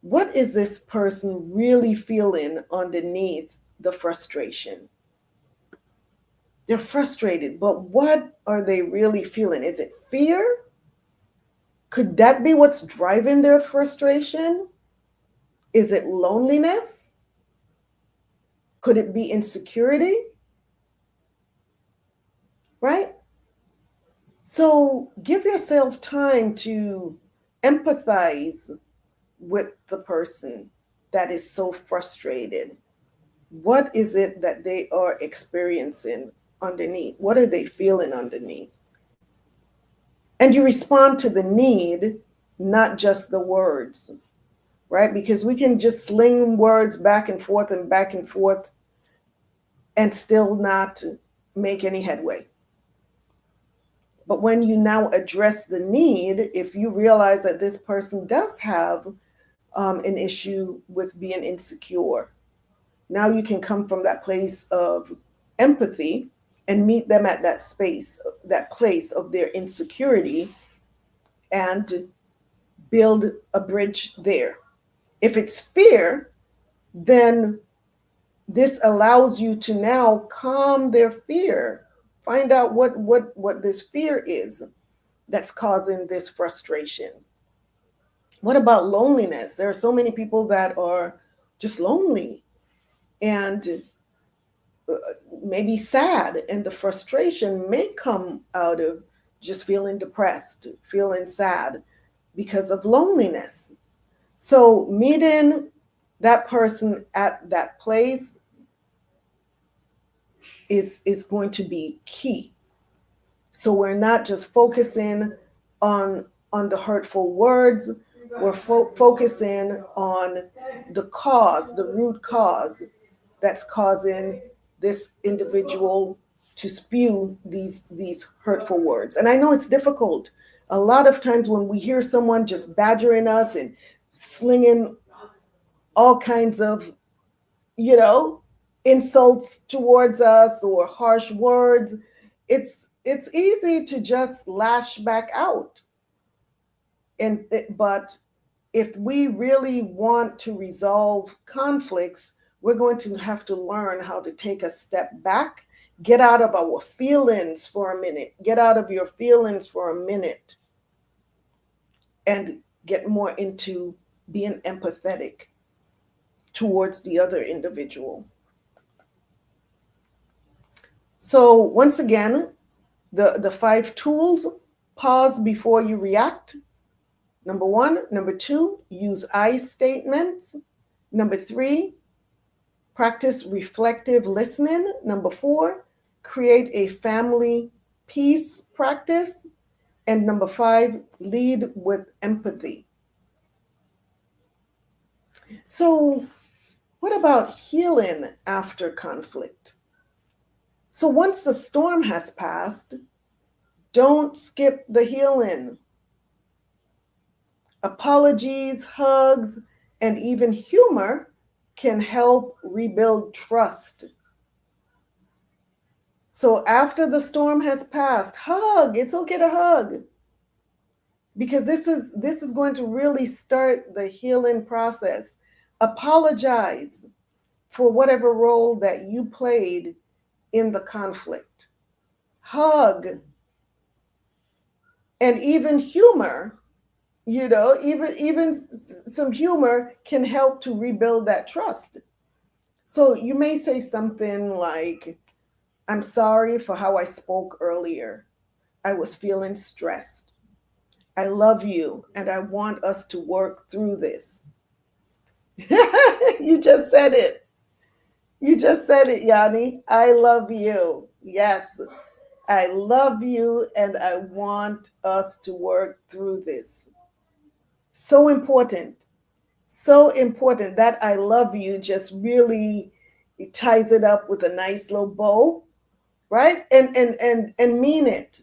what is this person really feeling underneath the frustration? They're frustrated, but what are they really feeling? Is it fear? Could that be what's driving their frustration? Is it loneliness? Could it be insecurity? Right? So give yourself time to empathize with the person that is so frustrated. What is it that they are experiencing underneath? What are they feeling underneath? And you respond to the need, not just the words, right? Because we can just sling words back and forth and still not make any headway. But when you now address the need, if you realize that this person does have an issue with being insecure, now you can come from that place of empathy and meet them at that space, that place of their insecurity, and build a bridge there. If it's fear, then This allows you to now calm their fear. Find out what this fear is that's causing this frustration. What about loneliness? There are so many people that are just lonely and maybe sad, and the frustration may come out of just feeling depressed, feeling sad because of loneliness. So meeting that person at that place is going to be key. So we're not just focusing on the hurtful words, we're focusing on the cause, the root cause that's causing this individual to spew these hurtful words. And I know it's difficult. A lot of times when we hear someone just badgering us and slinging all kinds of, insults towards us or harsh words, it's easy to just lash back out. But if we really want to resolve conflicts, we're going to have to learn how to take a step back, get out of our feelings for a minute, get out of your feelings for a minute, and get more into being empathetic towards the other individual. So once again, the 5 tools: pause before you react. Number 1. Number 2, use I statements. Number 3, practice reflective listening. Number 4, create a family peace practice. And number 5, lead with empathy. So what about healing after conflict? So once the storm has passed, don't skip the healing. Apologies, hugs, and even humor can help rebuild trust. So after the storm has passed, hug. It's okay to hug, because this is going to really start the healing process. Apologize for whatever role that you played in the conflict. Hug. And even humor, even some humor can help to rebuild that trust. So you may say something like, "I'm sorry for how I spoke earlier. I was feeling stressed. I love you and I want us to work through this." You just said it. You just said it, Yanni. I love you. Yes, I love you and I want us to work through this. So important. So important. That "I love you" just really, it ties it up with a nice little bow, right? And mean it.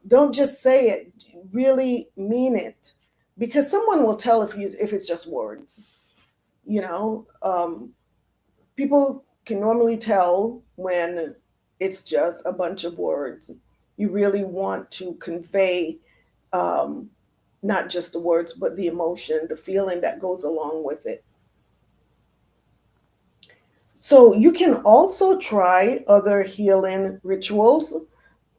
Don't just say it. Really mean it. Because someone will tell if it's just words. People can normally tell when it's just a bunch of words. You really want to convey not just the words, but the emotion, the feeling that goes along with it. So you can also try other healing rituals,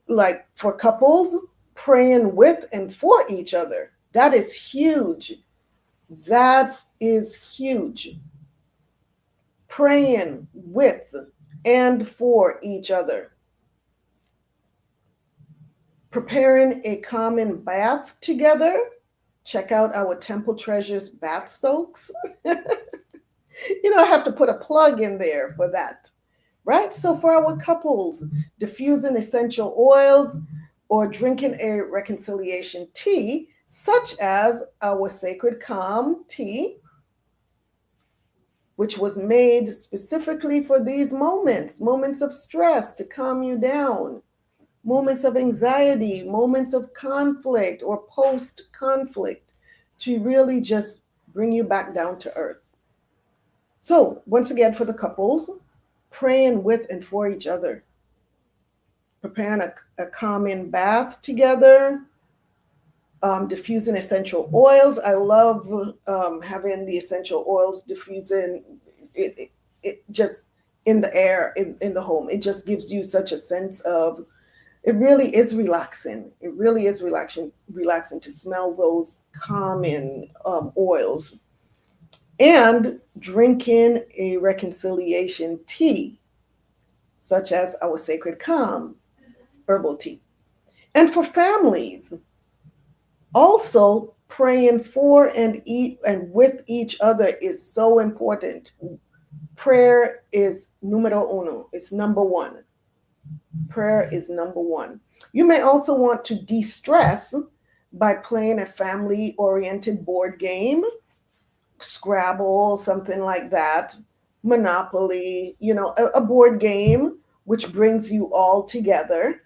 like for couples, praying with and for each other. That is huge. That is huge. Praying with and for each other. Preparing a common bath together. Check out our Temple Treasures bath soaks. I have to put a plug in there for that, right? So for our couples, diffusing essential oils or drinking a reconciliation tea, such as our Sacred Calm Tea, which was made specifically for these moments of stress, to calm you down, moments of anxiety, moments of conflict or post-conflict, to really just bring you back down to earth. So once again, for the couples, praying with and for each other, preparing a calming bath together, diffusing essential oils. I love having the essential oils diffusing. It just in the air in the home. It just gives you such a sense of, it really is relaxing. It really is relaxing to smell those calming oils. And drinking a reconciliation tea, such as our Sacred Calm Herbal Tea. And for families, also praying for and eat and with each other is so important. Prayer is numero uno. It's number one. Prayer is number one. You may also want to de-stress by playing a family-oriented board game, Scrabble, something like that, Monopoly, a board game which brings you all together.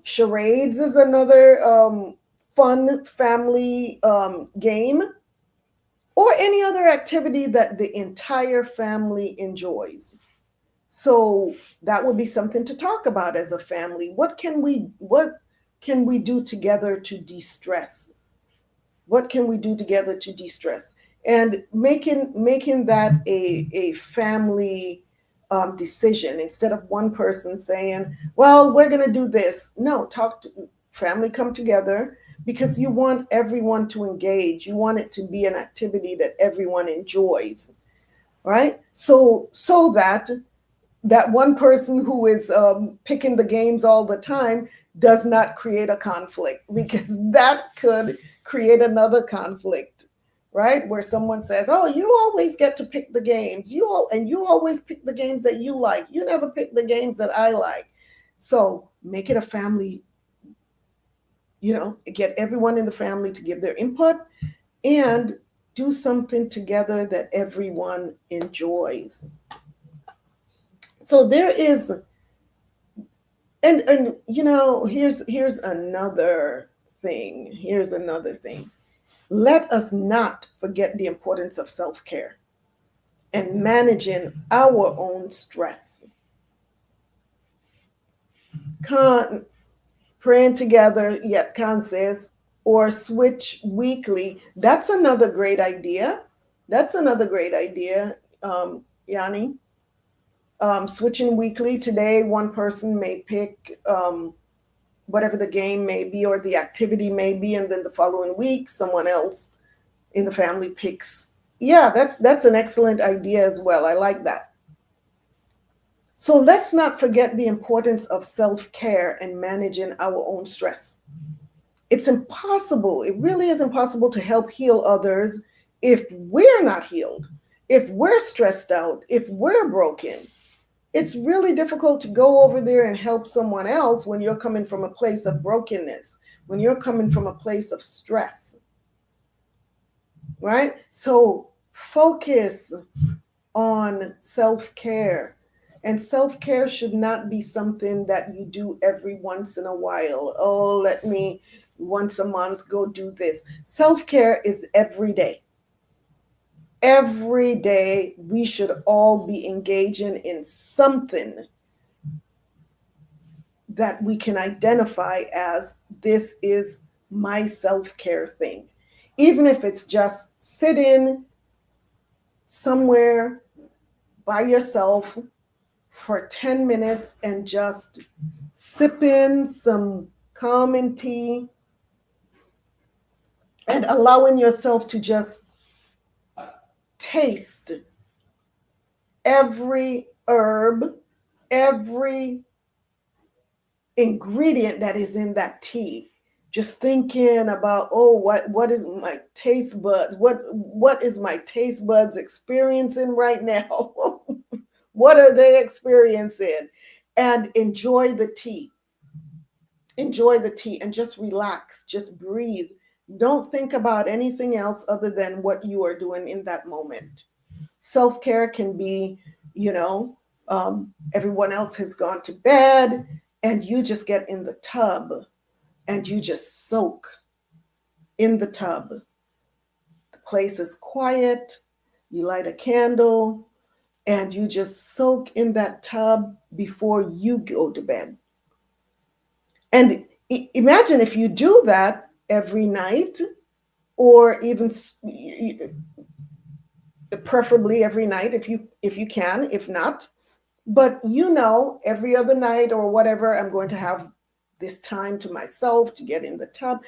Charades is another fun family game, or any other activity that the entire family enjoys. So that would be something to talk about as a family. What can we do together to de-stress? What can we do together to de-stress? And making that a family decision, instead of one person saying, well, we're going to do this. No, family come together, because you want everyone to engage. You want it to be an activity that everyone enjoys, right? So that one person who is picking the games all the time does not create a conflict, because that could create another conflict, right? Where someone says, oh, you always get to pick the games. You always pick the games that you like. You never pick the games that I like. So make it a family, get everyone in the family to give their input and do something together that everyone enjoys. So there is, and here's another thing. Here's another thing. Let us not forget the importance of self-care and managing our own stress. Praying together, yet conscious, or switch weekly. That's another great idea. Yanni. Switching weekly. Today, one person may pick whatever the game may be or the activity may be, and then the following week, someone else in the family picks. Yeah, that's an excellent idea as well. I like that. So let's not forget the importance of self-care and managing our own stress. It's impossible. It really is impossible to help heal others if we're not healed, if we're stressed out, if we're broken. It's really difficult to go over there and help someone else when you're coming from a place of brokenness, when you're coming from a place of stress, right? So focus on self-care. And self-care should not be something that you do every once in a while. Oh, let me once a month go do this. Self-care is every day. Every day we should all be engaging in something that we can identify as, this is my self-care thing. Even if it's just sitting somewhere by yourself for 10 minutes and just sipping some calming tea and allowing yourself to just taste every herb, every ingredient that is in that tea. Just thinking about, oh, what is my taste buds? What is my taste buds experiencing right now? What are they experiencing? And enjoy the tea. Enjoy the tea and just relax, just breathe. Don't think about anything else other than what you are doing in that moment. Self-care can be, everyone else has gone to bed and you just get in the tub and you just soak in the tub. The place is quiet. You light a candle and you just soak in that tub before you go to bed. And imagine if you do that every night, or even preferably every night if you can. If not, But you know, every other night or whatever, I'm going to have this time to myself to get in the tub.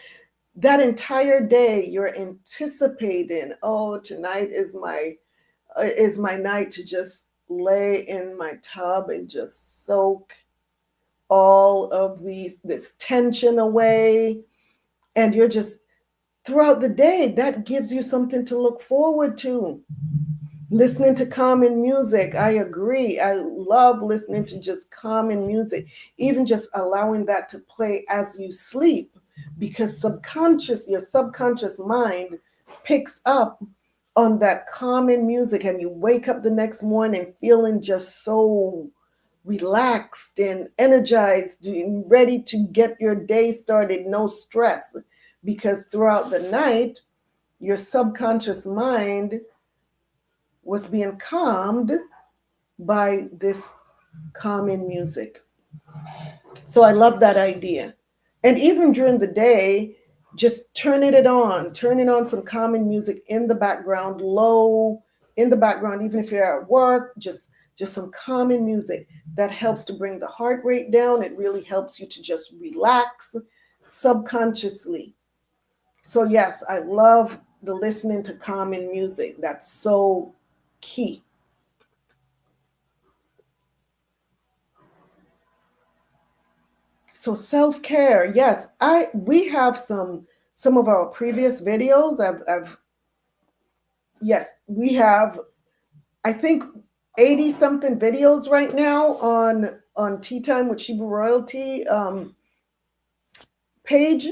That entire day, you're anticipating, oh, tonight is my night to just lay in my tub and just soak all of this tension away. And you're just throughout the day, that gives you something to look forward to. Listening to calming music, I agree. I love listening to just calming music, even just allowing that to play as you sleep, because your subconscious mind picks up on that calming music, and you wake up the next morning feeling just so relaxed and energized and ready to get your day started, no stress, because throughout the night, your subconscious mind was being calmed by this calming music. So I love that idea. And even during the day, just turning on some calming music in the background, low in the background, even if you're at work, just some calming music that helps to bring the heart rate down. It really helps you to just relax subconsciously. So yes, I love the listening to calming music. That's so key. So self-care, yes, we have some of our previous videos. I've yes, we have, I think, 80 something videos right now on Tea Time with Shebrew Royalty page.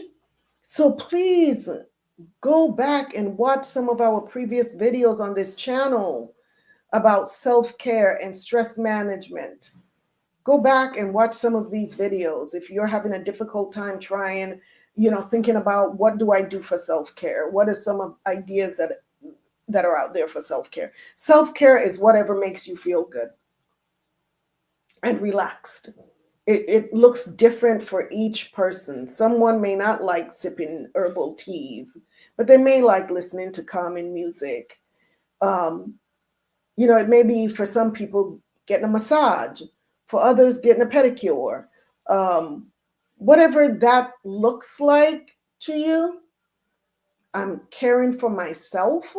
So please go back and watch some of our previous videos on this channel about self-care and stress management. Go back and watch some of these videos if you're having a difficult time trying, thinking about what do I do for self-care? What are some of ideas that are out there for self-care? Self-care is whatever makes you feel good and relaxed. It looks different for each person. Someone may not like sipping herbal teas, but they may like listening to calming music. It may be for some people getting a massage, for others getting a pedicure. Whatever that looks like to you, I'm caring for myself,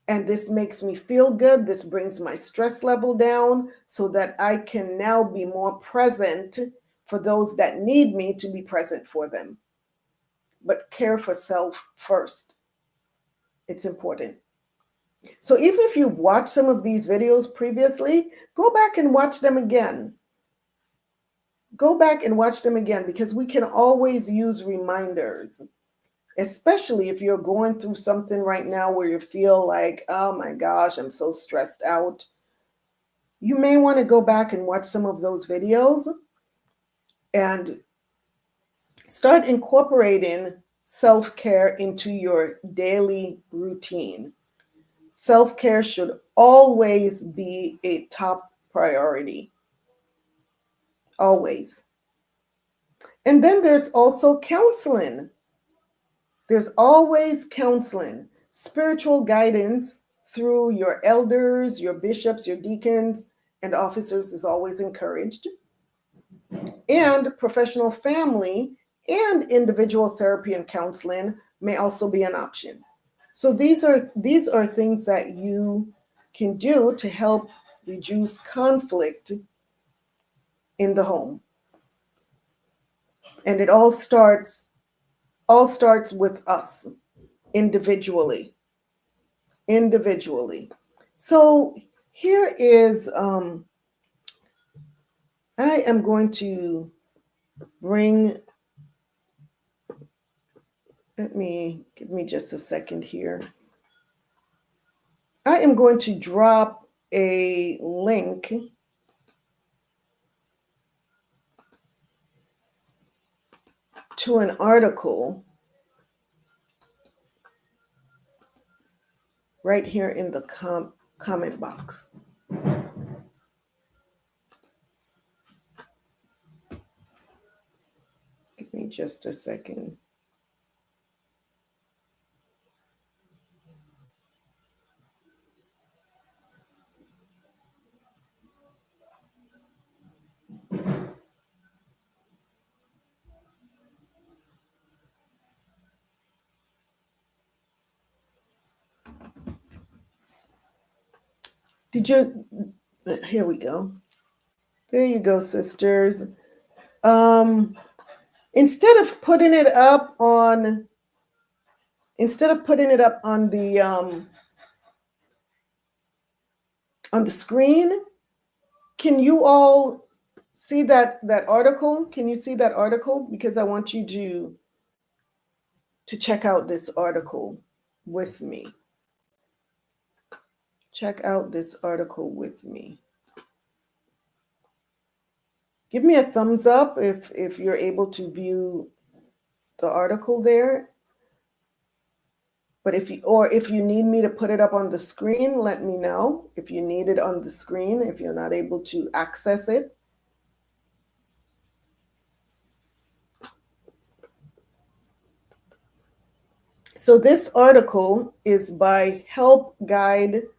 and this makes me feel good. This brings my stress level down so that I can now be more present for those that need me to be present for them. But care for self first. It's important. So even if you've watched some of these videos previously, go back and watch them again. Go back and watch them again, because we can always use reminders, especially if you're going through something right now where you feel like, oh my gosh, I'm so stressed out. You may want to go back and watch some of those videos and start incorporating self-care into your daily routine. Self-care should always be a top priority. Always. And then there's also counseling. There's always counseling, spiritual guidance through your elders, your bishops, your deacons, and officers is always encouraged. And professional family and individual therapy and counseling may also be an option. So these are things that you can do to help reduce conflict in the home. And it all starts with us individually. So here is I am going to bring, give me just a second here. I am going to drop a link to an article right here in the comment box. Give me just a second. Did you? Here we go. There you go, sisters. Instead of putting it up on, on the screen, can you all see that article? Can you see that article? Because I want you to check out this article with me. Check out this article with me. Give me a thumbs up if you're able to view the article there. But if you need me to put it up on the screen, let me know. If you need it on the screen, if you're not able to access it. So this article is by helpguide.org.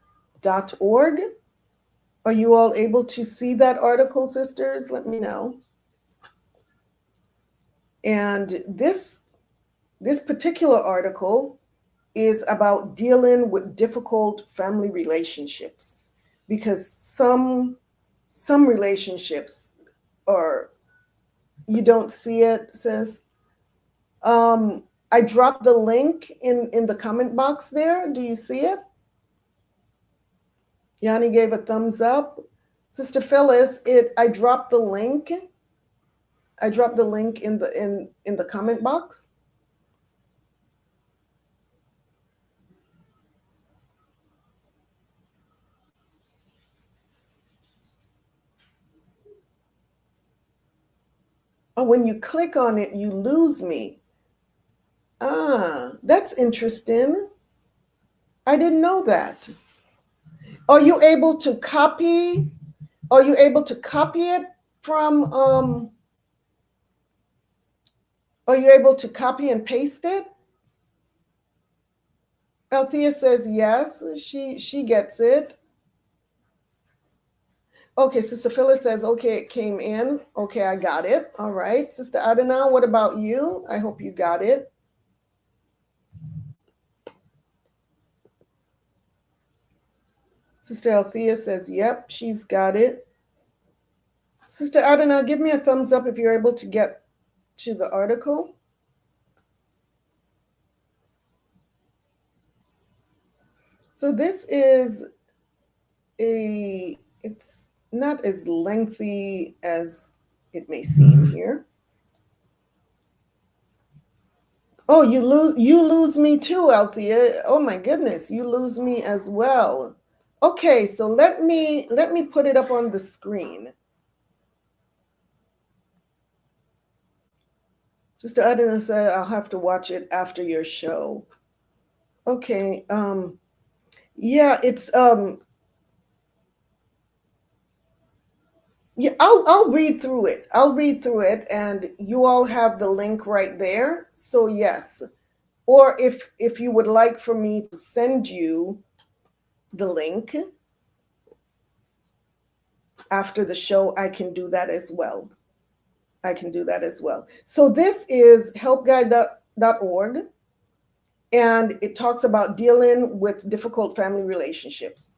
Are you all able to see that article, sisters? Let me know. And this particular article is about dealing with difficult family relationships, because some relationships are, you don't see it, sis. I dropped the link in the comment box there. Do you see it? Yanni gave a thumbs up. Sister Phyllis, I dropped the link. I dropped the link in the comment box. Oh, when you click on it, you lose me. Ah, that's interesting. I didn't know that. Are you able to copy? Are you able to copy it from? Are you able to copy and paste it? Althea says yes. She gets it. Okay, Sister Phyllis says, okay, it came in. Okay, I got it. All right. Sister Adana, what about you? I hope you got it. Sister Althea says, yep, she's got it. Sister Adana, give me a thumbs up if you're able to get to the article. So this is it's not as lengthy as it may seem here. Oh, you lose me too, Althea. Oh my goodness, you lose me as well. Okay, so let me put it up on the screen. Sister Adina said I'll have to watch it after your show. Okay, yeah, it's yeah, I'll read through it. I'll read through it, and you all have the link right there. So yes, or if you would like for me to send you the link after the show, I can do that as well. I can do that as well. So this is helpguide.org, and it talks about dealing with difficult family relationships.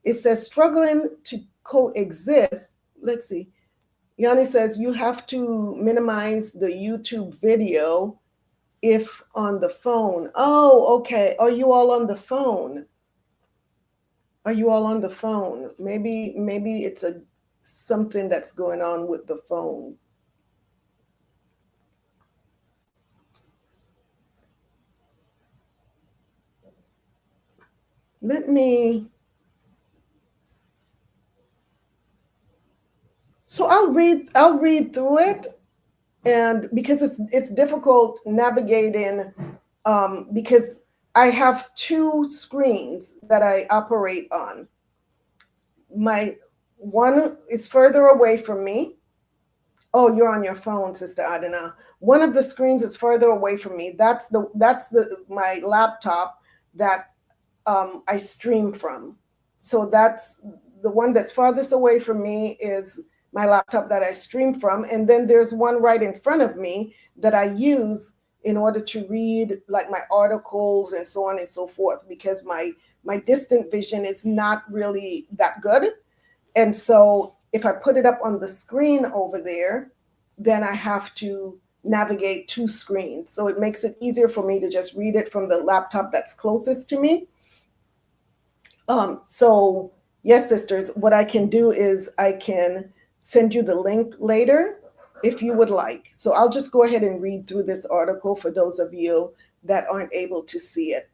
It says struggling to coexist. Let's see. Yanni says you have to minimize the YouTube video if on the phone. Oh, okay. Are you all on the phone? Are you all on the phone? Maybe it's something that's going on with the phone. So I'll read through it, and because it's difficult navigating, because I have two screens that I operate on. My one is further away from me. Oh, you're on your phone, Sister Adina. One of the screens is further away from me. That's my laptop that I stream from. So that's the one that's farthest away from me is my laptop that I stream from. And then there's one right in front of me that I use in order to read like my articles and so on and so forth, because my my distant vision is not really that good. And so if I put it up on the screen over there, then I have to navigate two screens. So it makes it easier for me to just read it from the laptop that's closest to me. So yes, sisters, what I can do is I can send you the link later if you would like. So I'll just go ahead and read through this article for those of you that aren't able to see it.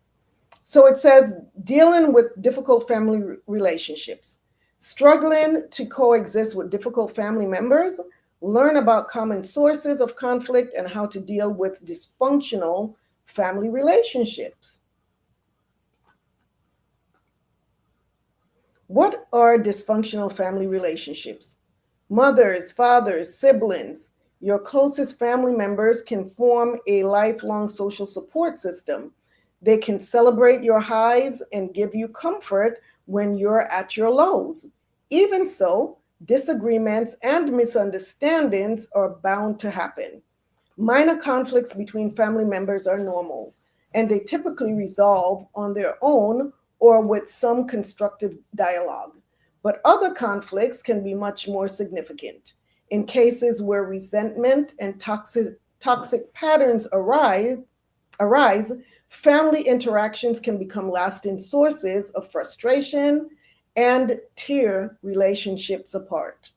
So it says, dealing with difficult family relationships. Struggling to coexist with difficult family members, learn about common sources of conflict and how to deal with dysfunctional family relationships. What are dysfunctional family relationships? Mothers, fathers, siblings, your closest family members can form a lifelong social support system. They can celebrate your highs and give you comfort when you're at your lows. Even so, disagreements and misunderstandings are bound to happen. Minor conflicts between family members are normal, and they typically resolve on their own or with some constructive dialogue. But other conflicts can be much more significant. In cases where resentment and toxic patterns arise, family interactions can become lasting sources of frustration and tear relationships apart.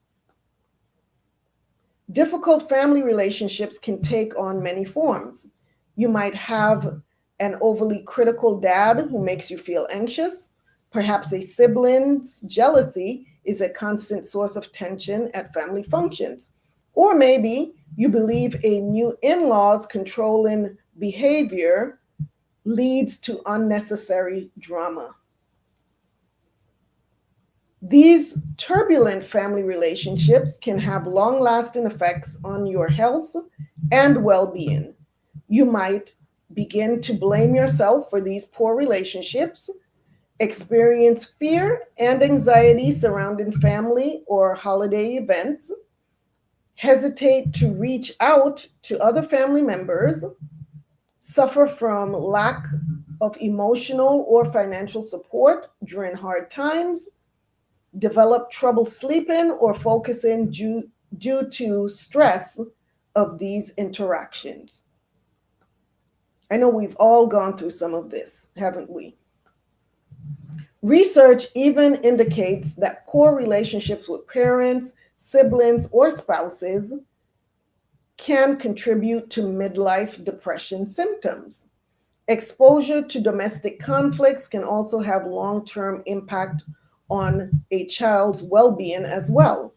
Difficult family relationships can take on many forms. You might have an overly critical dad who makes you feel anxious. Perhaps a sibling's jealousy is a constant source of tension at family functions. Or maybe you believe a new in-law's controlling behavior leads to unnecessary drama. These turbulent family relationships can have long-lasting effects on your health and well-being. You might begin to blame yourself for these poor relationships, experience fear and anxiety surrounding family or holiday events, hesitate to reach out to other family members, suffer from lack of emotional or financial support during hard times, develop trouble sleeping or focusing due to stress of these interactions. I know we've all gone through some of this, haven't we? Research even indicates that poor relationships with parents, siblings, or spouses can contribute to midlife depression symptoms. Exposure to domestic conflicts can also have long-term impact on a child's well-being as well.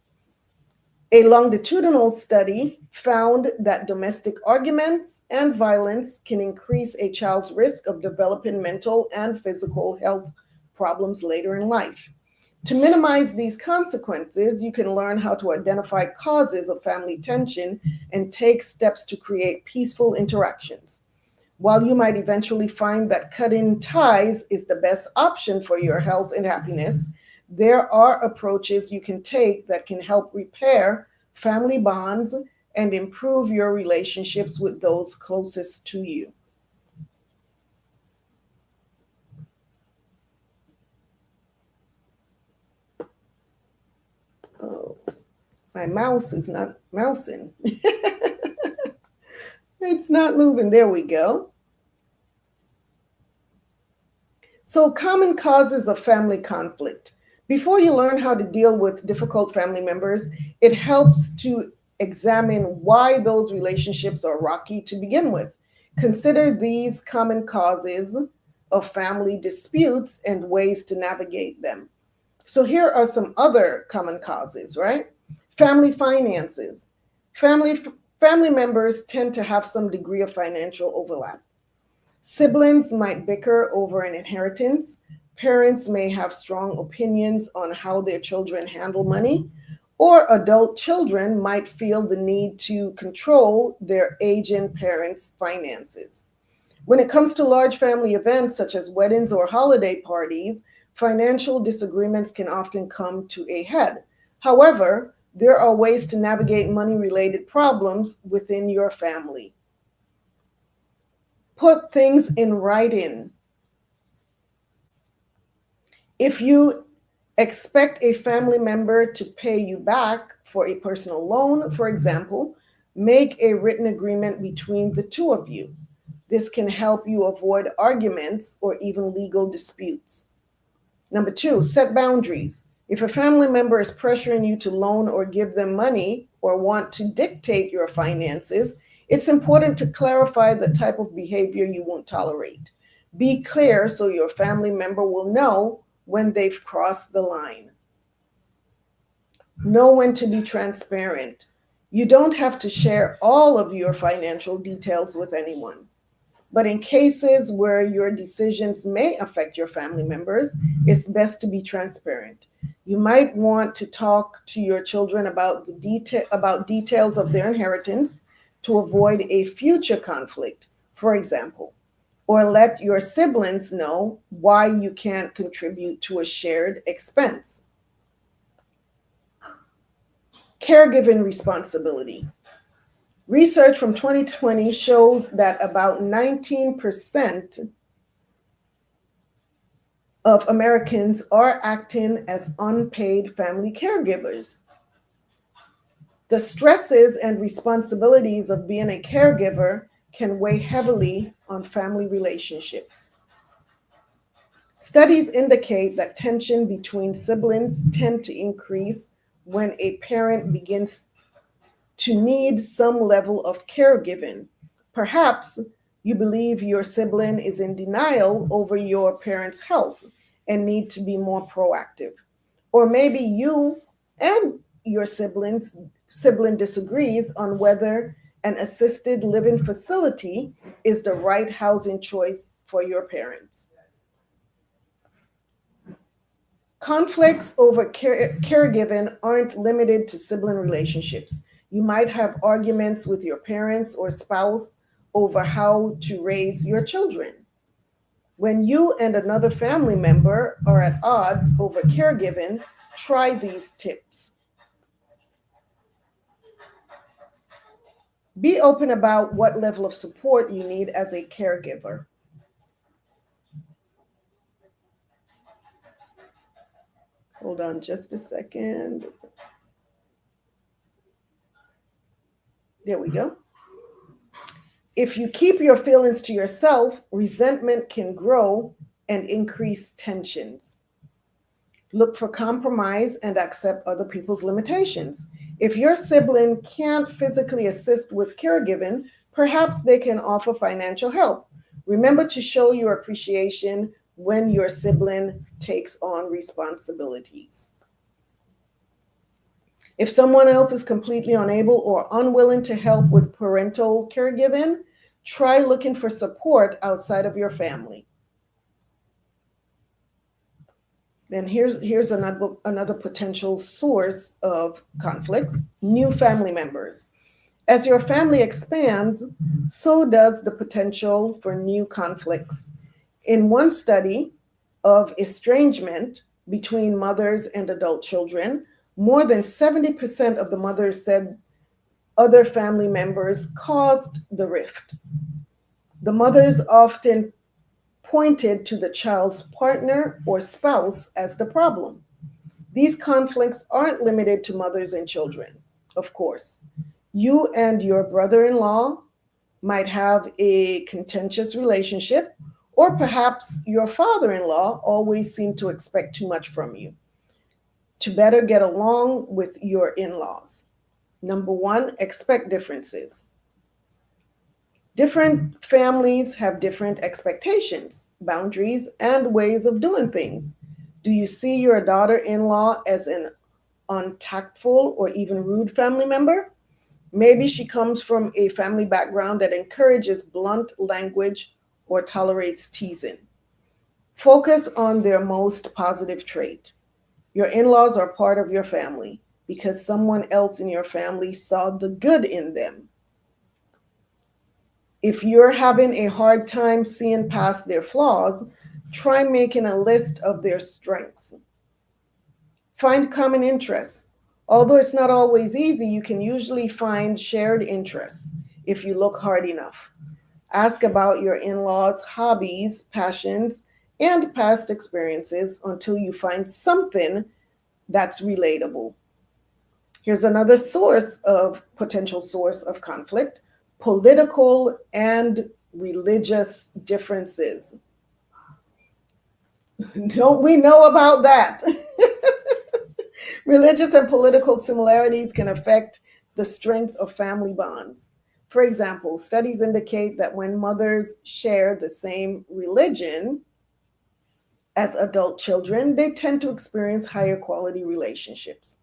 A longitudinal study found that domestic arguments and violence can increase a child's risk of developing mental and physical health problems later in life. To minimize these consequences, you can learn how to identify causes of family tension and take steps to create peaceful interactions. While you might eventually find that cutting ties is the best option for your health and happiness, there are approaches you can take that can help repair family bonds and improve your relationships with those closest to you. Oh, my mouse is not mousing. It's not moving. There we go. So, common causes of family conflict. Before you learn how to deal with difficult family members, it helps to examine why those relationships are rocky to begin with. Consider these common causes of family disputes and ways to navigate them. So here are some other common causes, right? Family finances. Family members tend to have some degree of financial overlap. Siblings might bicker over an inheritance. Parents may have strong opinions on how their children handle money, or adult children might feel the need to control their aging parents' finances. When it comes to large family events such as weddings or holiday parties, financial disagreements can often come to a head. However, there are ways to navigate money-related problems within your family. Put things in writing. If you expect a family member to pay you back for a personal loan, for example, make a written agreement between the two of you. This can help you avoid arguments or even legal disputes. Number two, set boundaries. If a family member is pressuring you to loan or give them money or want to dictate your finances, it's important to clarify the type of behavior you won't tolerate. Be clear so your family member will know when they've crossed the line. Know when to be transparent. You don't have to share all of your financial details with anyone. But in cases where your decisions may affect your family members, it's best to be transparent. You might want to talk to your children about details of their inheritance to avoid a future conflict, for example, or let your siblings know why you can't contribute to a shared expense. Caregiving responsibility. Research from 2020 shows that about 19% of Americans are acting as unpaid family caregivers. The stresses and responsibilities of being a caregiver can weigh heavily on family relationships. Studies indicate that tension between siblings tend to increase when a parent begins to need some level of caregiving. Perhaps you believe your sibling is in denial over your parent's health and need to be more proactive. Or maybe you and your sibling disagrees on whether an assisted living facility is the right housing choice for your parents. Conflicts over caregiving aren't limited to sibling relationships. You might have arguments with your parents or spouse over how to raise your children. When you and another family member are at odds over caregiving, try these tips. Be open about what level of support you need as a caregiver. Hold on just a second. There we go. If you keep your feelings to yourself, resentment can grow and increase tensions. Look for compromise and accept other people's limitations. If your sibling can't physically assist with caregiving, perhaps they can offer financial help. Remember to show your appreciation when your sibling takes on responsibilities. If someone else is completely unable or unwilling to help with parental caregiving, try looking for support outside of your family. Then here's another potential source of conflicts: new family members. As your family expands, so does the potential for new conflicts. In one study of estrangement between mothers and adult children, more than 70% of the mothers said other family members caused the rift. The mothers often pointed to the child's partner or spouse as the problem. These conflicts aren't limited to mothers and children, of course. You and your brother-in-law might have a contentious relationship, or perhaps your father-in-law always seemed to expect too much from you. To better get along with your in-laws, number one, expect differences. Different families have different expectations, boundaries, and ways of doing things. Do you see your daughter-in-law as an untactful or even rude family member? Maybe she comes from a family background that encourages blunt language or tolerates teasing. Focus on their most positive trait. Your in-laws are part of your family because someone else in your family saw the good in them. If you're having a hard time seeing past their flaws, try making a list of their strengths. Find common interests. Although it's not always easy, you can usually find shared interests if you look hard enough. Ask about your in-laws' hobbies, passions, and past experiences until you find something that's relatable. Here's another potential source of conflict: political and religious differences. Don't we know about that? Religious and political similarities can affect the strength of family bonds. For example, studies indicate that when mothers share the same religion as adult children, they tend to experience higher quality relationships.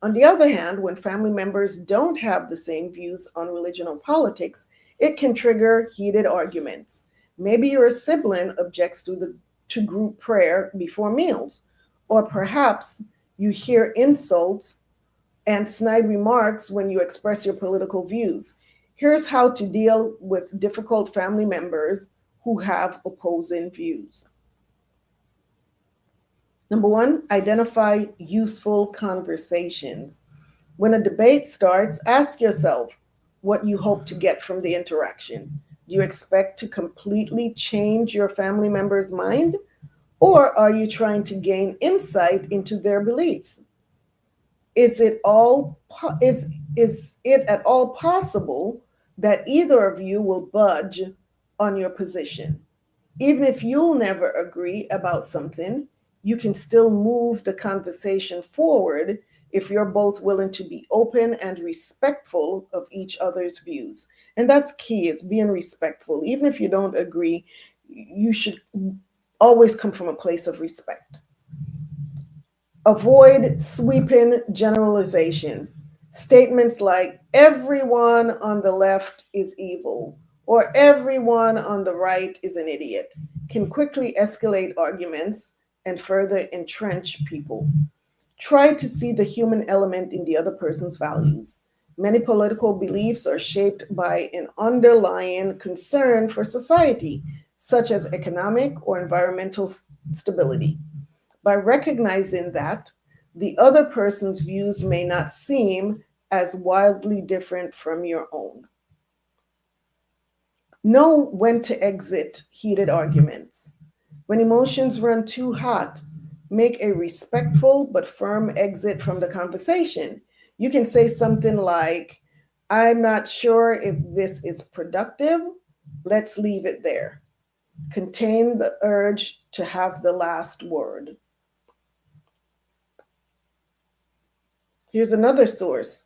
On the other hand, when family members don't have the same views on religion or politics, it can trigger heated arguments. Maybe your sibling objects to group prayer before meals, or perhaps you hear insults and snide remarks when you express your political views. Here's how to deal with difficult family members who have opposing views. Number one, identify useful conversations. When a debate starts, ask yourself what you hope to get from the interaction. Do you expect to completely change your family member's mind, or are you trying to gain insight into their beliefs? Is it at all possible that either of you will budge on your position? Even if you'll never agree about something, you can still move the conversation forward if you're both willing to be open and respectful of each other's views. And that's key, is being respectful. Even if you don't agree, you should always come from a place of respect. Avoid sweeping generalization. Statements like everyone on the left is evil or everyone on the right is an idiot can quickly escalate arguments and further entrench people. Try to see the human element in the other person's values. Many political beliefs are shaped by an underlying concern for society, such as economic or environmental stability. By recognizing that, the other person's views may not seem as wildly different from your own. Know when to exit heated arguments. When emotions run too hot, make a respectful but firm exit from the conversation. You can say something like, I'm not sure if this is productive. Let's leave it there. Contain the urge to have the last word. Here's another source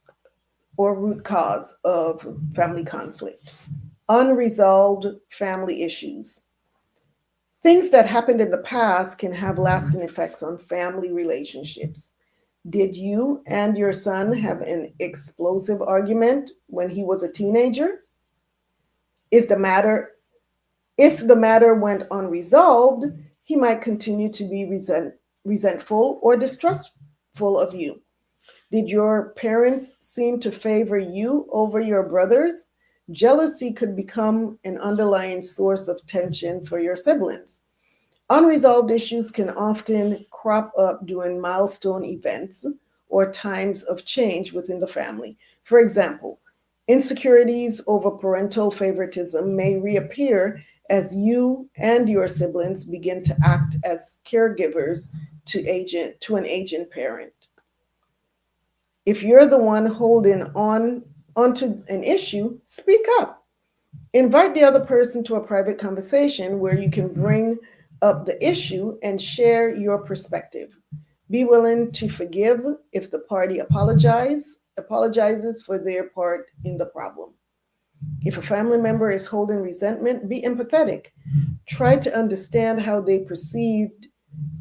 or root cause of family conflict: unresolved family issues. Things that happened in the past can have lasting effects on family relationships. Did you and your son have an explosive argument when he was a teenager? If the matter went unresolved, he might continue to be resentful or distrustful of you. Did your parents seem to favor you over your brothers? Jealousy could become an underlying source of tension for your siblings. Unresolved issues can often crop up during milestone events or times of change within the family. For example, insecurities over parental favoritism may reappear as you and your siblings begin to act as caregivers to an aging parent. If you're the one holding onto an issue, speak up. Invite the other person to a private conversation where you can bring up the issue and share your perspective. Be willing to forgive if the party apologizes for their part in the problem. If a family member is holding resentment, be empathetic. Try to understand how they perceived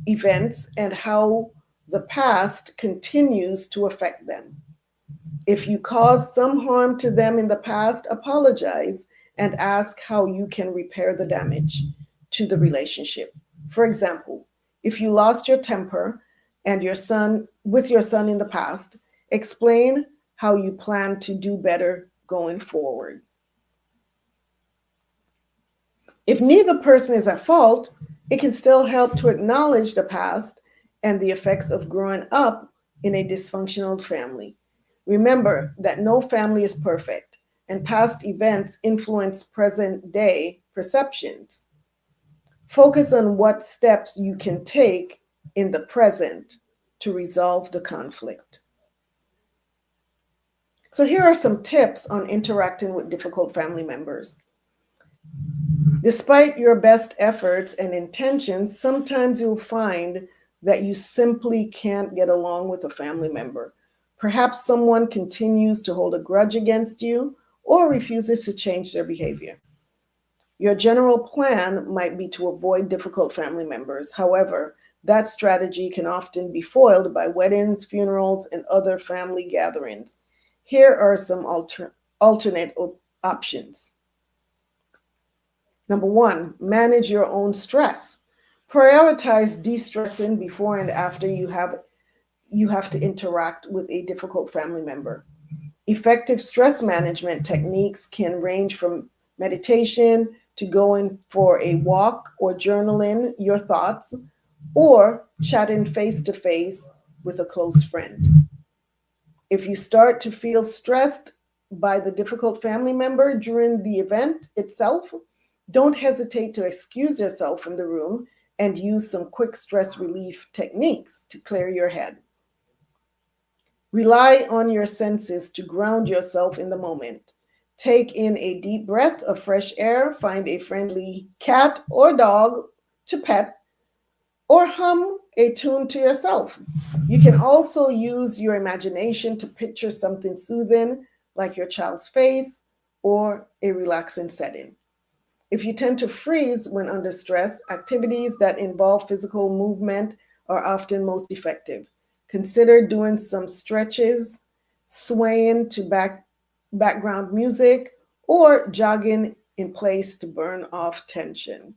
events and how the past continues to affect them. If you caused some harm to them in the past, apologize and ask how you can repair the damage to the relationship. For example, if you lost your temper with your son in the past, explain how you plan to do better going forward. If neither person is at fault, it can still help to acknowledge the past and the effects of growing up in a dysfunctional family. Remember that no family is perfect, and past events influence present day perceptions. Focus on what steps you can take in the present to resolve the conflict. So here are some tips on interacting with difficult family members. Despite your best efforts and intentions, sometimes you'll find that you simply can't get along with a family member. Perhaps someone continues to hold a grudge against you or refuses to change their behavior. Your general plan might be to avoid difficult family members. However, that strategy can often be foiled by weddings, funerals, and other family gatherings. Here are some alternate options. Number one, manage your own stress. Prioritize de-stressing before and after you have to interact with a difficult family member. Effective stress management techniques can range from meditation to going for a walk or journaling your thoughts or chatting face to face with a close friend. If you start to feel stressed by the difficult family member during the event itself, don't hesitate to excuse yourself from the room and use some quick stress relief techniques to clear your head. Rely on your senses to ground yourself in the moment. Take in a deep breath of fresh air, find a friendly cat or dog to pet, or hum a tune to yourself. You can also use your imagination to picture something soothing, like your child's face or a relaxing setting. If you tend to freeze when under stress, activities that involve physical movement are often most effective. Consider doing some stretches, swaying to background music, or jogging in place to burn off tension.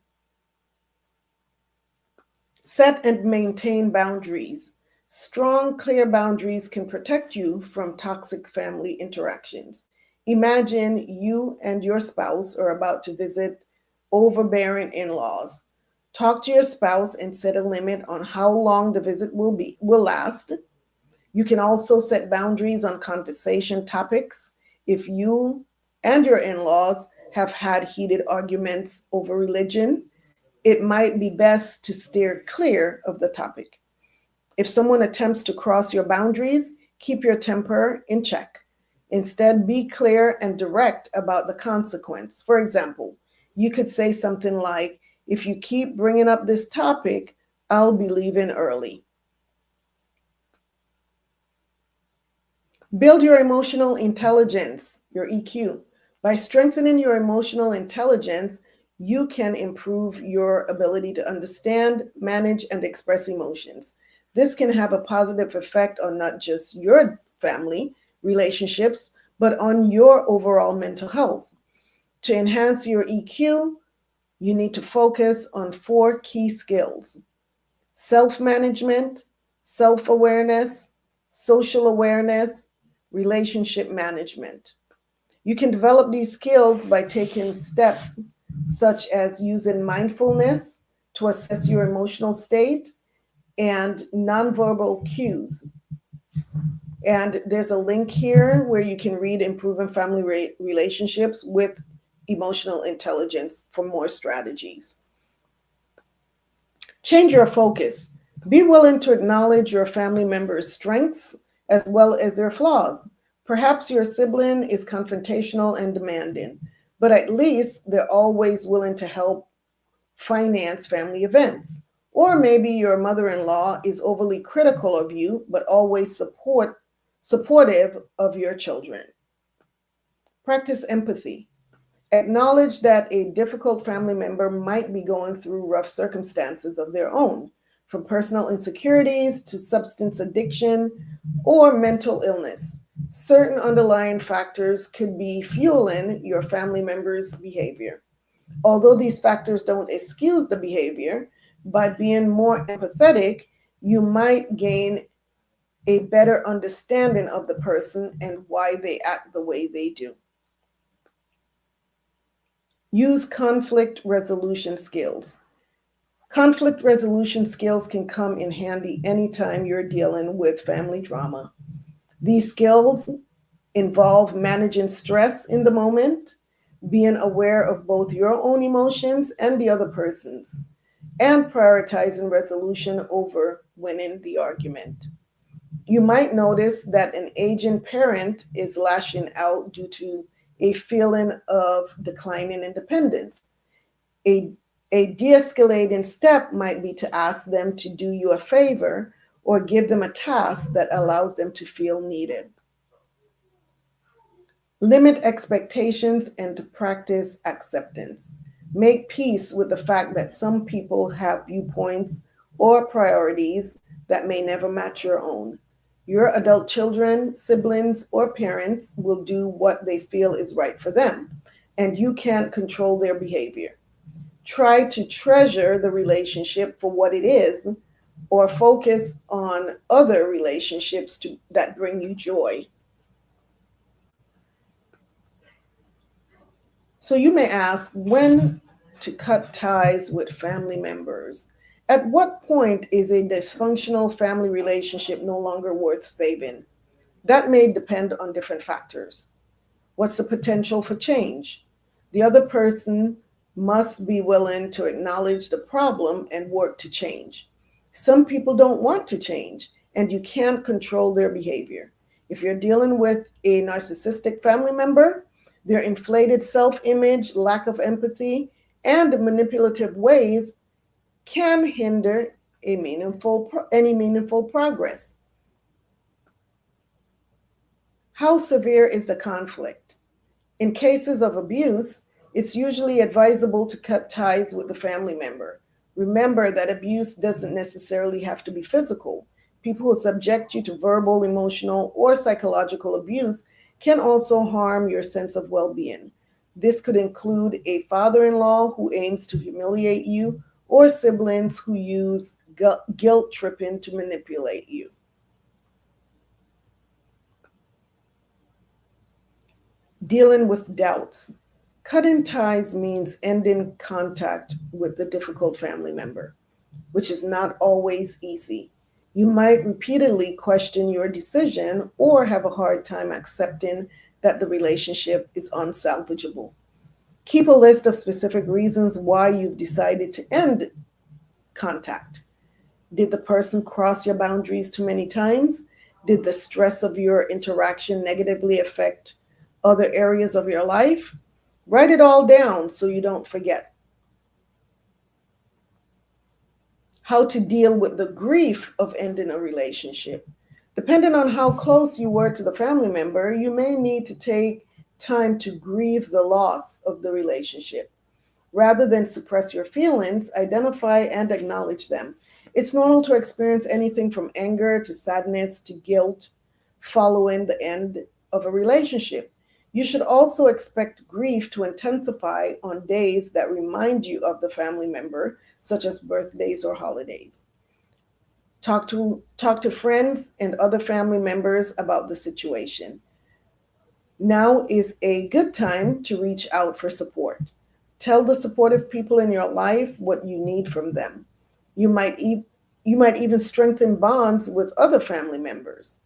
Set and maintain boundaries. Strong, clear boundaries can protect you from toxic family interactions. Imagine you and your spouse are about to visit overbearing in-laws. Talk to your spouse and set a limit on how long the visit will last. You can also set boundaries on conversation topics. If you and your in-laws have had heated arguments over religion, it might be best to steer clear of the topic. If someone attempts to cross your boundaries, keep your temper in check. Instead, be clear and direct about the consequence. For example, you could say something like, "If you keep bringing up this topic, I'll be leaving early." Build your emotional intelligence, your EQ. By strengthening your emotional intelligence, you can improve your ability to understand, manage, and express emotions. This can have a positive effect on not just your family relationships, but on your overall mental health. To enhance your EQ, you need to focus on 4 key skills: self-management, self-awareness, social awareness, relationship management. You can develop these skills by taking steps such as using mindfulness to assess your emotional state and nonverbal cues. And there's a link here where you can read Improving Family Relationships with Emotional Intelligence for more strategies. Change your focus. Be willing to acknowledge your family members' strengths as well as their flaws. Perhaps your sibling is confrontational and demanding, but at least they're always willing to help finance family events. Or maybe your mother-in-law is overly critical of you, but always supportive of your children. Practice empathy. Acknowledge that a difficult family member might be going through rough circumstances of their own, from personal insecurities to substance addiction or mental illness. Certain underlying factors could be fueling your family member's behavior. Although these factors don't excuse the behavior, by being more empathetic, you might gain a better understanding of the person and why they act the way they do. Use conflict resolution skills. Conflict resolution skills can come in handy anytime you're dealing with family drama. These skills involve managing stress in the moment, being aware of both your own emotions and the other person's. and prioritizing resolution over winning the argument. You might notice that an aging parent is lashing out due to a feeling of declining independence. A, a de escalating step might be to ask them to do you a favor or give them a task that allows them to feel needed. Limit expectations and to practice acceptance. Make peace with the fact that some people have viewpoints or priorities that may never match your own. Your adult children, siblings, or parents will do what they feel is right for them, and you can't control their behavior. Try to treasure the relationship for what it is, or focus on other relationships that bring you joy. So you may ask when to cut ties with family members. At what point is a dysfunctional family relationship no longer worth saving? That may depend on different factors. What's the potential for change? The other person must be willing to acknowledge the problem and work to change. Some people don't want to change, and you can't control their behavior. If you're dealing with a narcissistic family member, their inflated self image, lack of empathy, and manipulative ways can hinder any meaningful progress. How severe is the conflict? In cases of abuse, it's usually advisable to cut ties with the family member. Remember that abuse doesn't necessarily have to be physical. People who subject you to verbal, emotional, or psychological abuse can also harm your sense of well-being. This could include a father-in-law who aims to humiliate you, or siblings who use guilt tripping to manipulate you. Dealing with doubts. Cutting ties means ending contact with the difficult family member, which is not always easy. You might repeatedly question your decision or have a hard time accepting that the relationship is unsalvageable. Keep a list of specific reasons why you've decided to end contact. Did the person cross your boundaries too many times? Did the stress of your interaction negatively affect other areas of your life? Write it all down so you don't forget. How to deal with the grief of ending a relationship. Depending on how close you were to the family member, you may need to take time to grieve the loss of the relationship. Rather than suppress your feelings, identify and acknowledge them. It's normal to experience anything from anger to sadness to guilt following the end of a relationship. You should also expect grief to intensify on days that remind you of the family member, such as birthdays or holidays. Talk to friends and other family members about the situation. Now is a good time to reach out for support. Tell the supportive people in your life what you need from them. You might even strengthen bonds with other family members.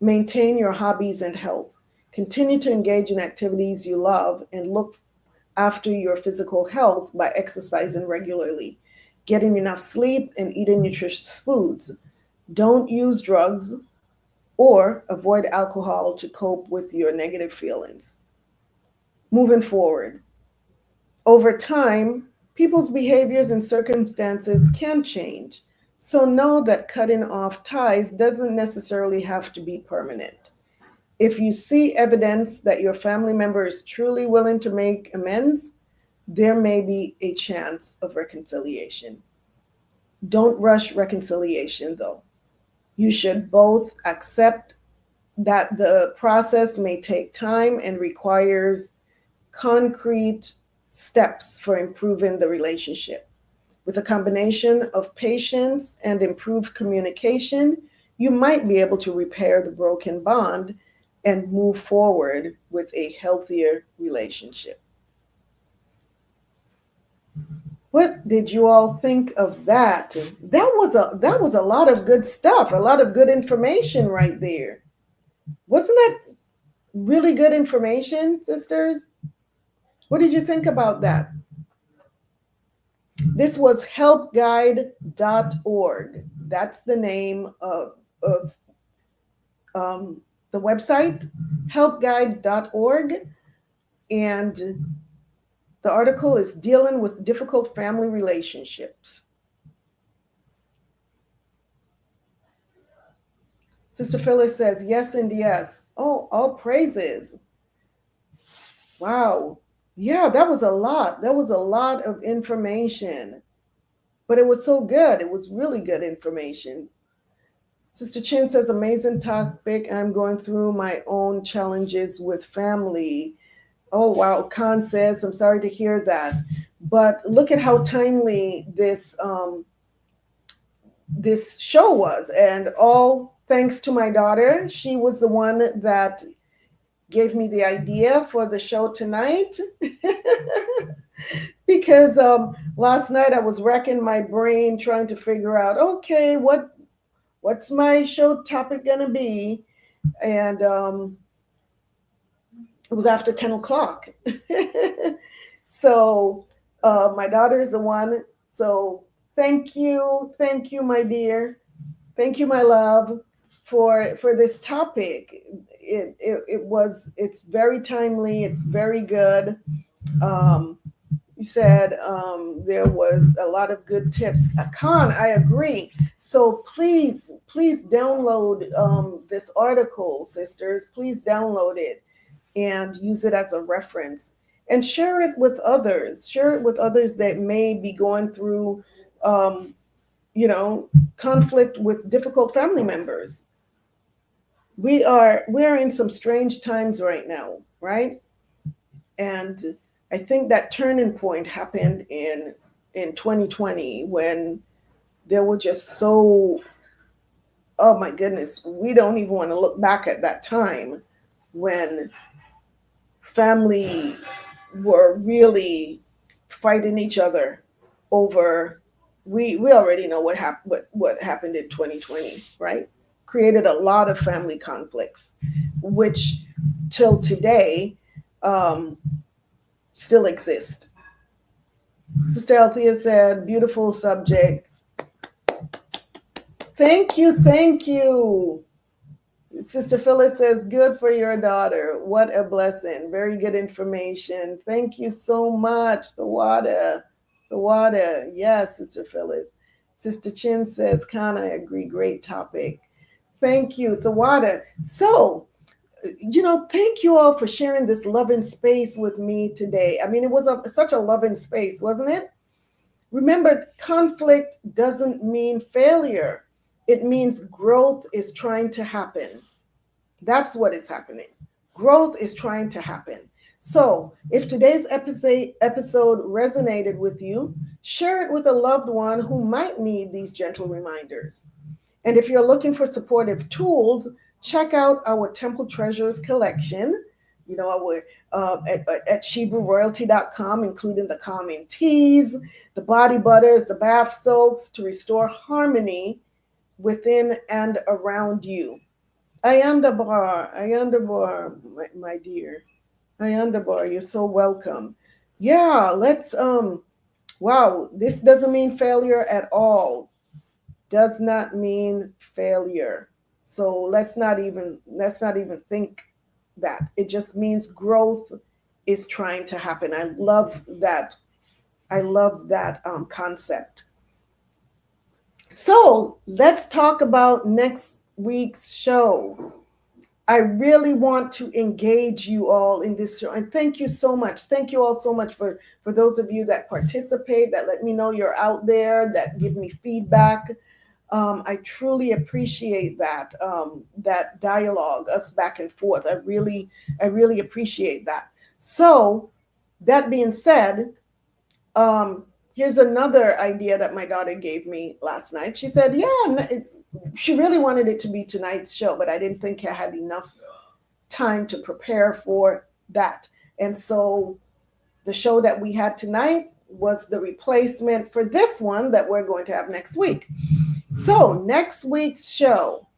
Maintain your hobbies and health. Continue to engage in activities you love and look after your physical health by exercising regularly, getting enough sleep, and eating nutritious foods. Don't use drugs or avoid alcohol to cope with your negative feelings. Moving forward, over time, people's behaviors and circumstances can change. So know that cutting off ties doesn't necessarily have to be permanent. If you see evidence that your family member is truly willing to make amends, there may be a chance of reconciliation. Don't rush reconciliation, though. You should both accept that the process may take time and requires concrete steps for improving the relationship. With a combination of patience and improved communication, you might be able to repair the broken bond and move forward with a healthier relationship. What did you all think of that? That was a lot of good stuff, a lot of good information right there. Wasn't that really good information, sisters? What did you think about that? This was helpguide.org. That's the name of the website, helpguide.org. And the article is dealing with difficult family relationships. Sister Phyllis says, yes and yes. Oh, all praises. Wow. Yeah, that was a lot. That was a lot of information, but it was so good. It was really good information. Sister Chin says, amazing topic. I'm going through my own challenges with family. Oh, wow. Khan says, I'm sorry to hear that. But look at how timely this show was. And all thanks to my daughter. She was the one that gave me the idea for the show tonight. Because last night I was racking my brain trying to figure out, okay, what's my show topic gonna be? And it was after 10 o'clock. So my daughter is the one. So thank you, my dear. Thank you, my love, for this topic. It's very timely. It's very good. You said there was a lot of good tips. Khan, I agree. So please download this article, sisters. Please download it and use it as a reference and share it with others. Share it with others that may be going through, conflict with difficult family members. We're in some strange times right now, right? And I think that turning point happened in 2020 when there were just so, oh my goodness, we don't even want to look back at that time when family were really fighting each other over, we already know what happened in 2020, right? Created a lot of family conflicts, which till today still exist. Sister Althea said, beautiful subject. Thank you. Sister Phyllis says, good for your daughter. What a blessing. Very good information. Thank you so much. The water. Yes, Sister Phyllis. Sister Chin says, Khan, I agree. Great topic. Thank you, the water. So, thank you all for sharing this loving space with me today. I mean, it was such a loving space, wasn't it? Remember, conflict doesn't mean failure. It means growth is trying to happen. That's what is happening. Growth is trying to happen. So if today's episode resonated with you, share it with a loved one who might need these gentle reminders. And if you're looking for supportive tools, check out our Temple Treasures collection, at ShebrewRoyalty.com, including the calming teas, the body butters, the bath soaks to restore harmony within and around you. Ayandabar, my dear. Ayandabar, you're so welcome. Yeah, let's, wow, this doesn't mean failure at all. Does not mean failure. So let's not even think that. It just means growth is trying to happen. I love that concept. So let's talk about next week's show. I really want to engage you all in this show. And thank you so much. Thank you all so much for those of you that participate, that let me know you're out there, that give me feedback. I truly appreciate that dialogue, us back and forth. I really appreciate that. So that being said, here's another idea that my daughter gave me last night. She said, she really wanted it to be tonight's show, but I didn't think I had enough time to prepare for that. And so the show that we had tonight was the replacement for this one that we're going to have next week. So next week's show.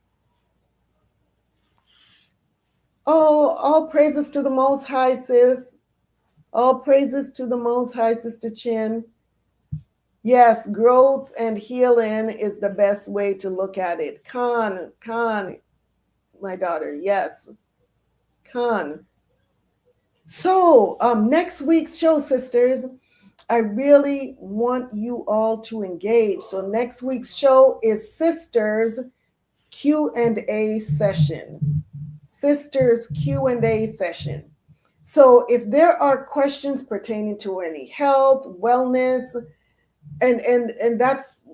Oh, all praises to the Most High, sis. All praises to the Most High, Sister Chin. Yes, growth and healing is the best way to look at it. Khan, my daughter. Yes, Khan. So, next week's show, sisters, I really want you all to engage. So, next week's show is Sisters Q&A session. Sisters Q&A session. So, if there are questions pertaining to any health, wellness, and that's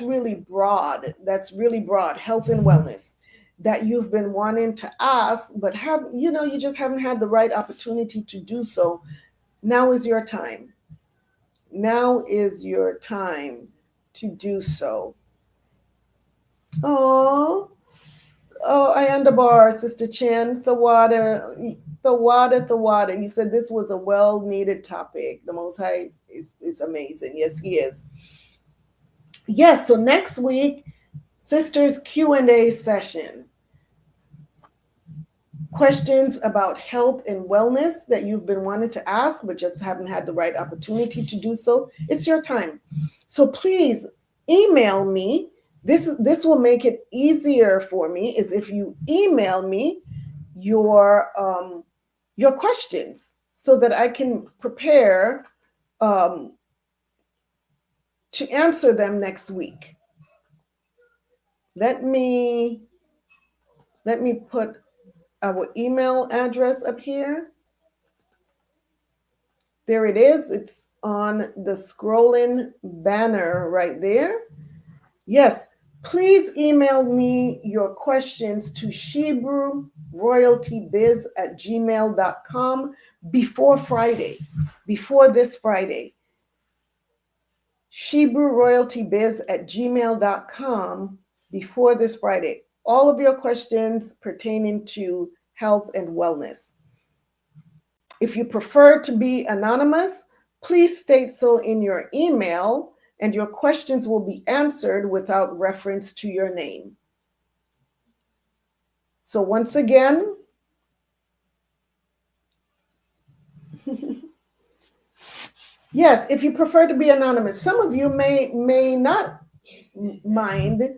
really broad. That's really broad, health and wellness, that you've been wanting to ask, but you just haven't had the right opportunity to do so. Now is your time. Now is your time to do so. Oh, I underbar, Sister Chen, the water. You said this was a well-needed topic. The Most High is amazing. Yes, He is. Yes, so next week, Sisters Q&A session. Questions about health and wellness that you've been wanting to ask, but just haven't had the right opportunity to do so. It's your time. So please email me. This will make it easier for me, is if you email me your questions so that I can prepare to answer them next week. Let me put our email address up here. There it is. It's on the scrolling banner right there. Yes, please email me your questions to shebrewroyaltybiz@gmail.com before Friday, before this Friday. shebrewroyaltybiz@gmail.com before this Friday. All of your questions pertaining to health and wellness. If you prefer to be anonymous, please state so in your email, and your questions will be answered without reference to your name. So once again, yes, if you prefer to be anonymous, some of you may not mind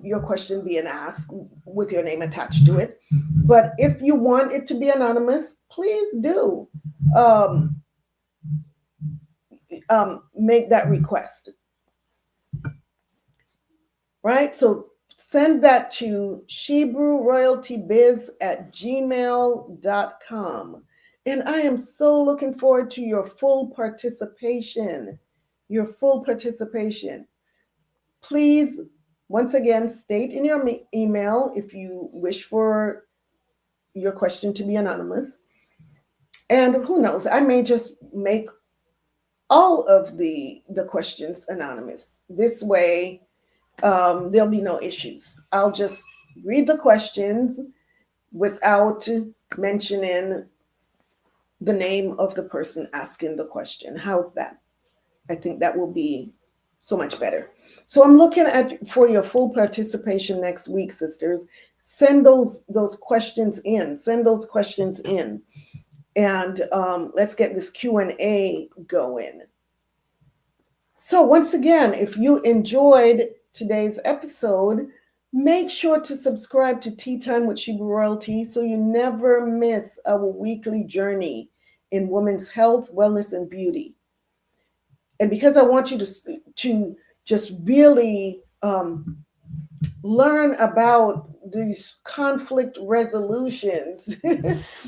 your question being asked with your name attached to it. But if you want it to be anonymous, please do make that request. Right? So send that to shebrewroyaltybiz@gmail.com. And I am so looking forward to your full participation. Your full participation. Please, once again, state in your email if you wish for your question to be anonymous. And who knows, I may just make all of the questions anonymous. This way, there'll be no issues. I'll just read the questions without mentioning the name of the person asking the question. How's that? I think that will be so much better. So I'm looking for your full participation next week, sisters. Send those questions in. Send those questions in. And let's get this Q&A going. So once again, if you enjoyed today's episode, make sure to subscribe to Tea Time with Shebrew Royalty so you never miss our weekly journey in women's health, wellness, and beauty. And because I want you to just really learn about these conflict resolutions,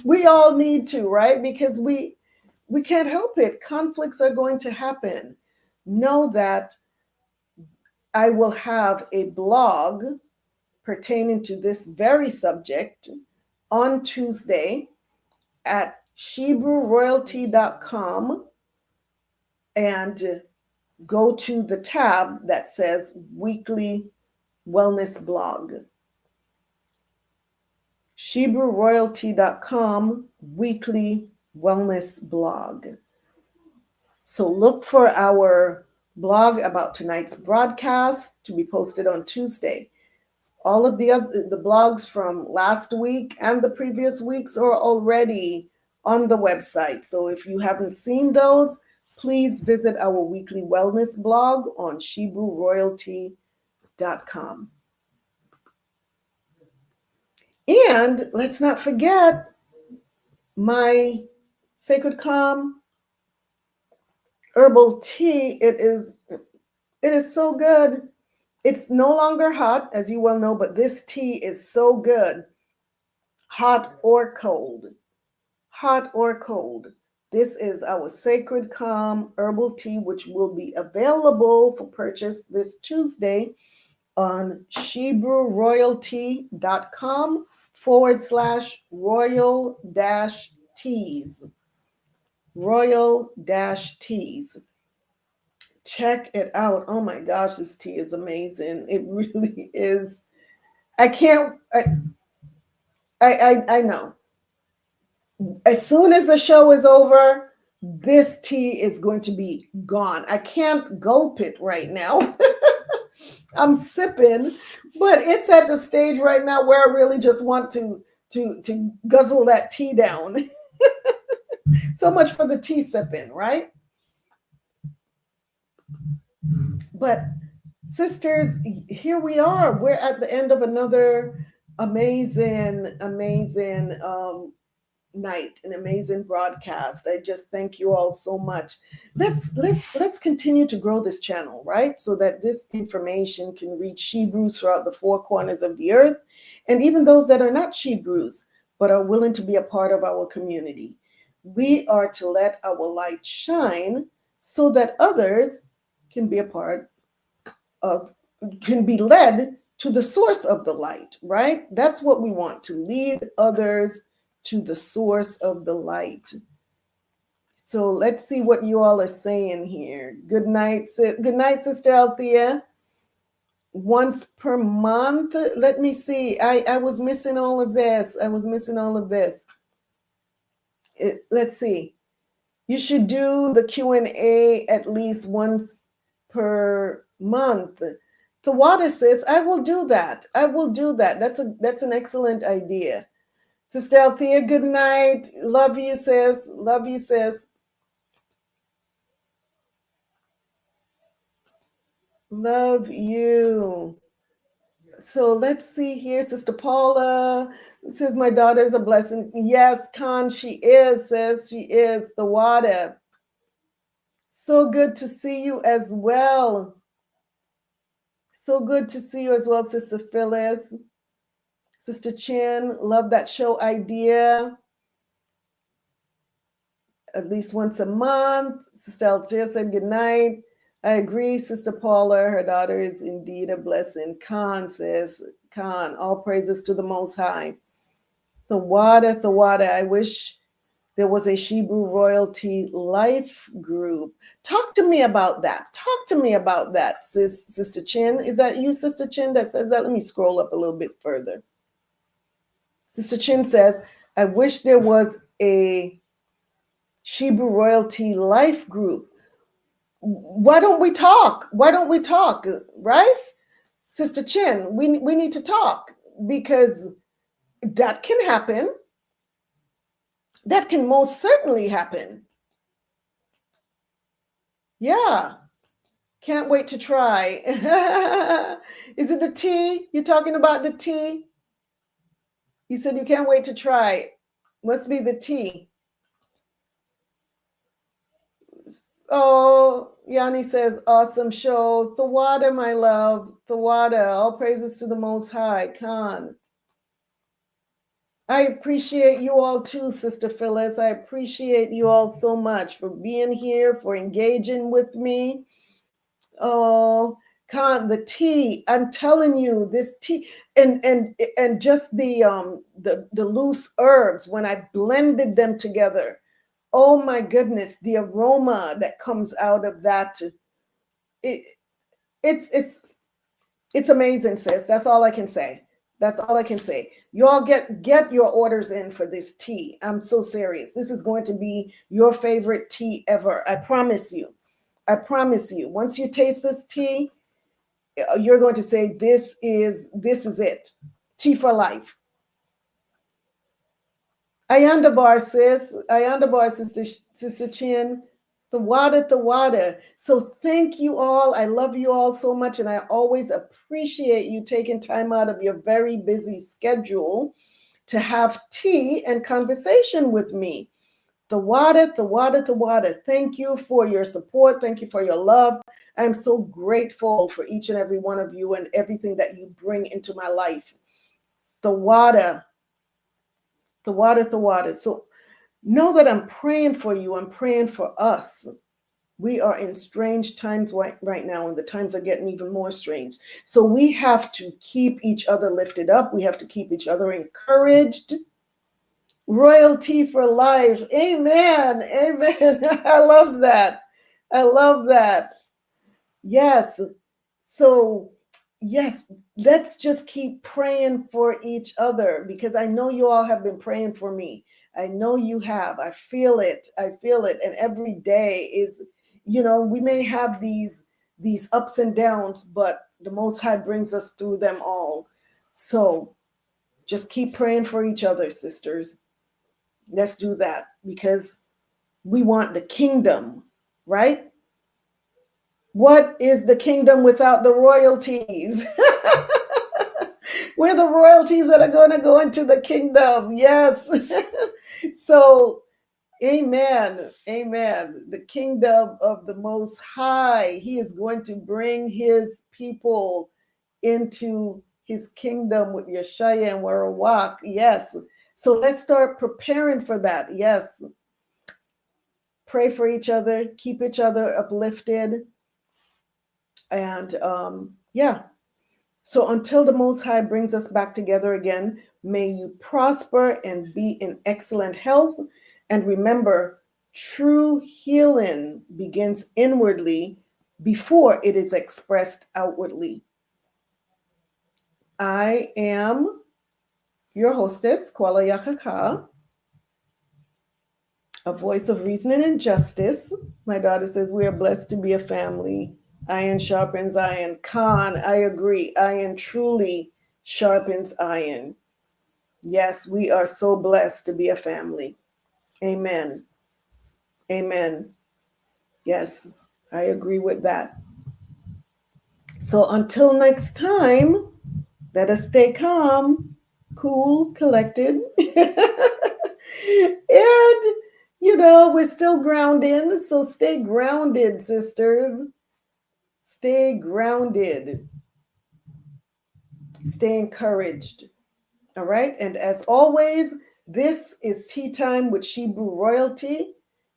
we all need to, right? Because we can't help it. Conflicts are going to happen. Know that I will have a blog pertaining to this very subject on Tuesday at shebrewroyalty.com, and go to the tab that says Weekly Wellness Blog. shebrewroyalty.com, Weekly Wellness Blog. So look for our blog about tonight's broadcast to be posted on Tuesday. All of the blogs from last week and the previous weeks are already on the website. So if you haven't seen those, please visit our weekly wellness blog on ShebrewRoyalty.com. And let's not forget my Sacred Calm Herbal Tea. It is so good. It's no longer hot, as you well know, but this tea is so good. Hot or cold. Hot or cold. This is our Sacred Calm Herbal Tea, which will be available for purchase this Tuesday on ShebrewRoyalty.com/royal-teas. Royal-teas. Check it out. Oh my gosh, this tea is amazing. It really is. I know. As soon as the show is over, this tea is going to be gone. I can't gulp it right now. I'm sipping, but it's at the stage right now where I really just want to guzzle that tea down. So much for the tea sipping, right? But sisters, here we are. We're at the end of another amazing night, an amazing broadcast. I just thank you all so much. Let's continue to grow this channel, right? So that this information can reach Shebrews throughout the four corners of the earth, and even those that are not Shebrews but are willing to be a part of our community. We are to let our light shine so that others can be a part of, can be led to the source of the light, right? That's what we want, to lead others to the source of the light. So let's see what you all are saying here. Good night, Sister Althea. Once per month. Let me see. I was missing all of this. Let's see. You should do the Q&A at least once per month. The water, sis, I will do that. That's an excellent idea. Sister Althea, good night. Love you, sis. Love you. So let's see here. Sister Paula says, my daughter is a blessing. Yes, Khan, she is, sis. She is. The water. So good to see you as well. Sister Phyllis. Sister Chin, love that show idea. At least once a month. Sister Althea said good night. I agree, Sister Paula. Her daughter is indeed a blessing. Khan says, Khan, all praises to the Most High. The water. I wish there was a Shebrew Royalty Life group. Talk to me about that. Sister Chin. Is that you, Sister Chin, that says that? Let me scroll up a little bit further. Sister Chin says, I wish there was a Shebrew Royalty Life group. Why don't we talk? Right? Sister Chin, we need to talk, because that can happen. That can most certainly happen. Yeah. Can't wait to try. Is it the tea? You're talking about the tea? You said you can't wait to try. Must be the tea. Oh, Yanni says, awesome show. The water, my love. The water. All praises to the Most High. Khan. I appreciate you all too, Sister Phyllis. I appreciate you all so much for being here, for engaging with me. Oh, Khan, the tea. I'm telling you, this tea, and just the loose herbs, when I blended them together. Oh my goodness, the aroma that comes out of that. It's amazing, sis. That's all I can say. You all get your orders in for this tea. I'm so serious. This is going to be your favorite tea ever. I promise you. Once you taste this tea, you're going to say, this is it. Tea for life. Ayanda bar, sis. Sister Chin. The water, the water. So thank you all. I love you all so much. And I always appreciate you taking time out of your very busy schedule to have tea and conversation with me. The water, the water, the water. Thank you for your support. Thank you for your love. I'm so grateful for each and every one of you and everything that you bring into my life. The water, the water, the water. So know that I'm praying for you. I'm praying for us. We are in strange times right now, and the times are getting even more strange. So we have to keep each other lifted up. We have to keep each other encouraged. Royalty for life. Amen. Amen. I love that. I love that. Yes. So, yes, let's just keep praying for each other, because I know you all have been praying for me. I know you have. I feel it. I feel it. And every day is, we may have these ups and downs, but the Most High brings us through them all. So just keep praying for each other, sisters. Let's do that, because we want the kingdom, right? What is the kingdom without the royalties? We're the royalties that are going to go into the kingdom. Yes. So, amen. Amen. The kingdom of the Most High. He is going to bring his people into his kingdom with YASHAYA and Rawach. Yes. So let's start preparing for that. Yes. Pray for each other. Keep each other uplifted. And yeah. So until the Most High brings us back together again, may you prosper and be in excellent health. And remember, true healing begins inwardly before it is expressed outwardly. I am your hostess, Qala Yakachaa, a voice of reason and justice. My daughter says we are blessed to be a family. Iron sharpens iron. Khan, I agree. Iron truly sharpens iron. Yes, we are so blessed to be a family. Amen. Amen. Yes, I agree with that. So until next time, let us stay calm, cool, collected. And, we're still grounded. So stay grounded, sisters. Stay grounded. Stay encouraged. All right. And as always, this is Tea Time with Shebrew Royalty.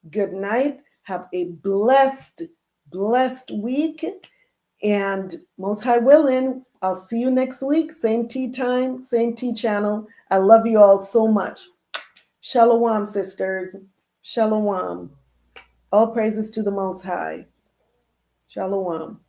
Good night. Have a blessed, blessed week. And Most High willing, I'll see you next week. Same tea time, same tea channel. I love you all so much. Shalom, sisters. Shalom. All praises to the Most High. Shalom.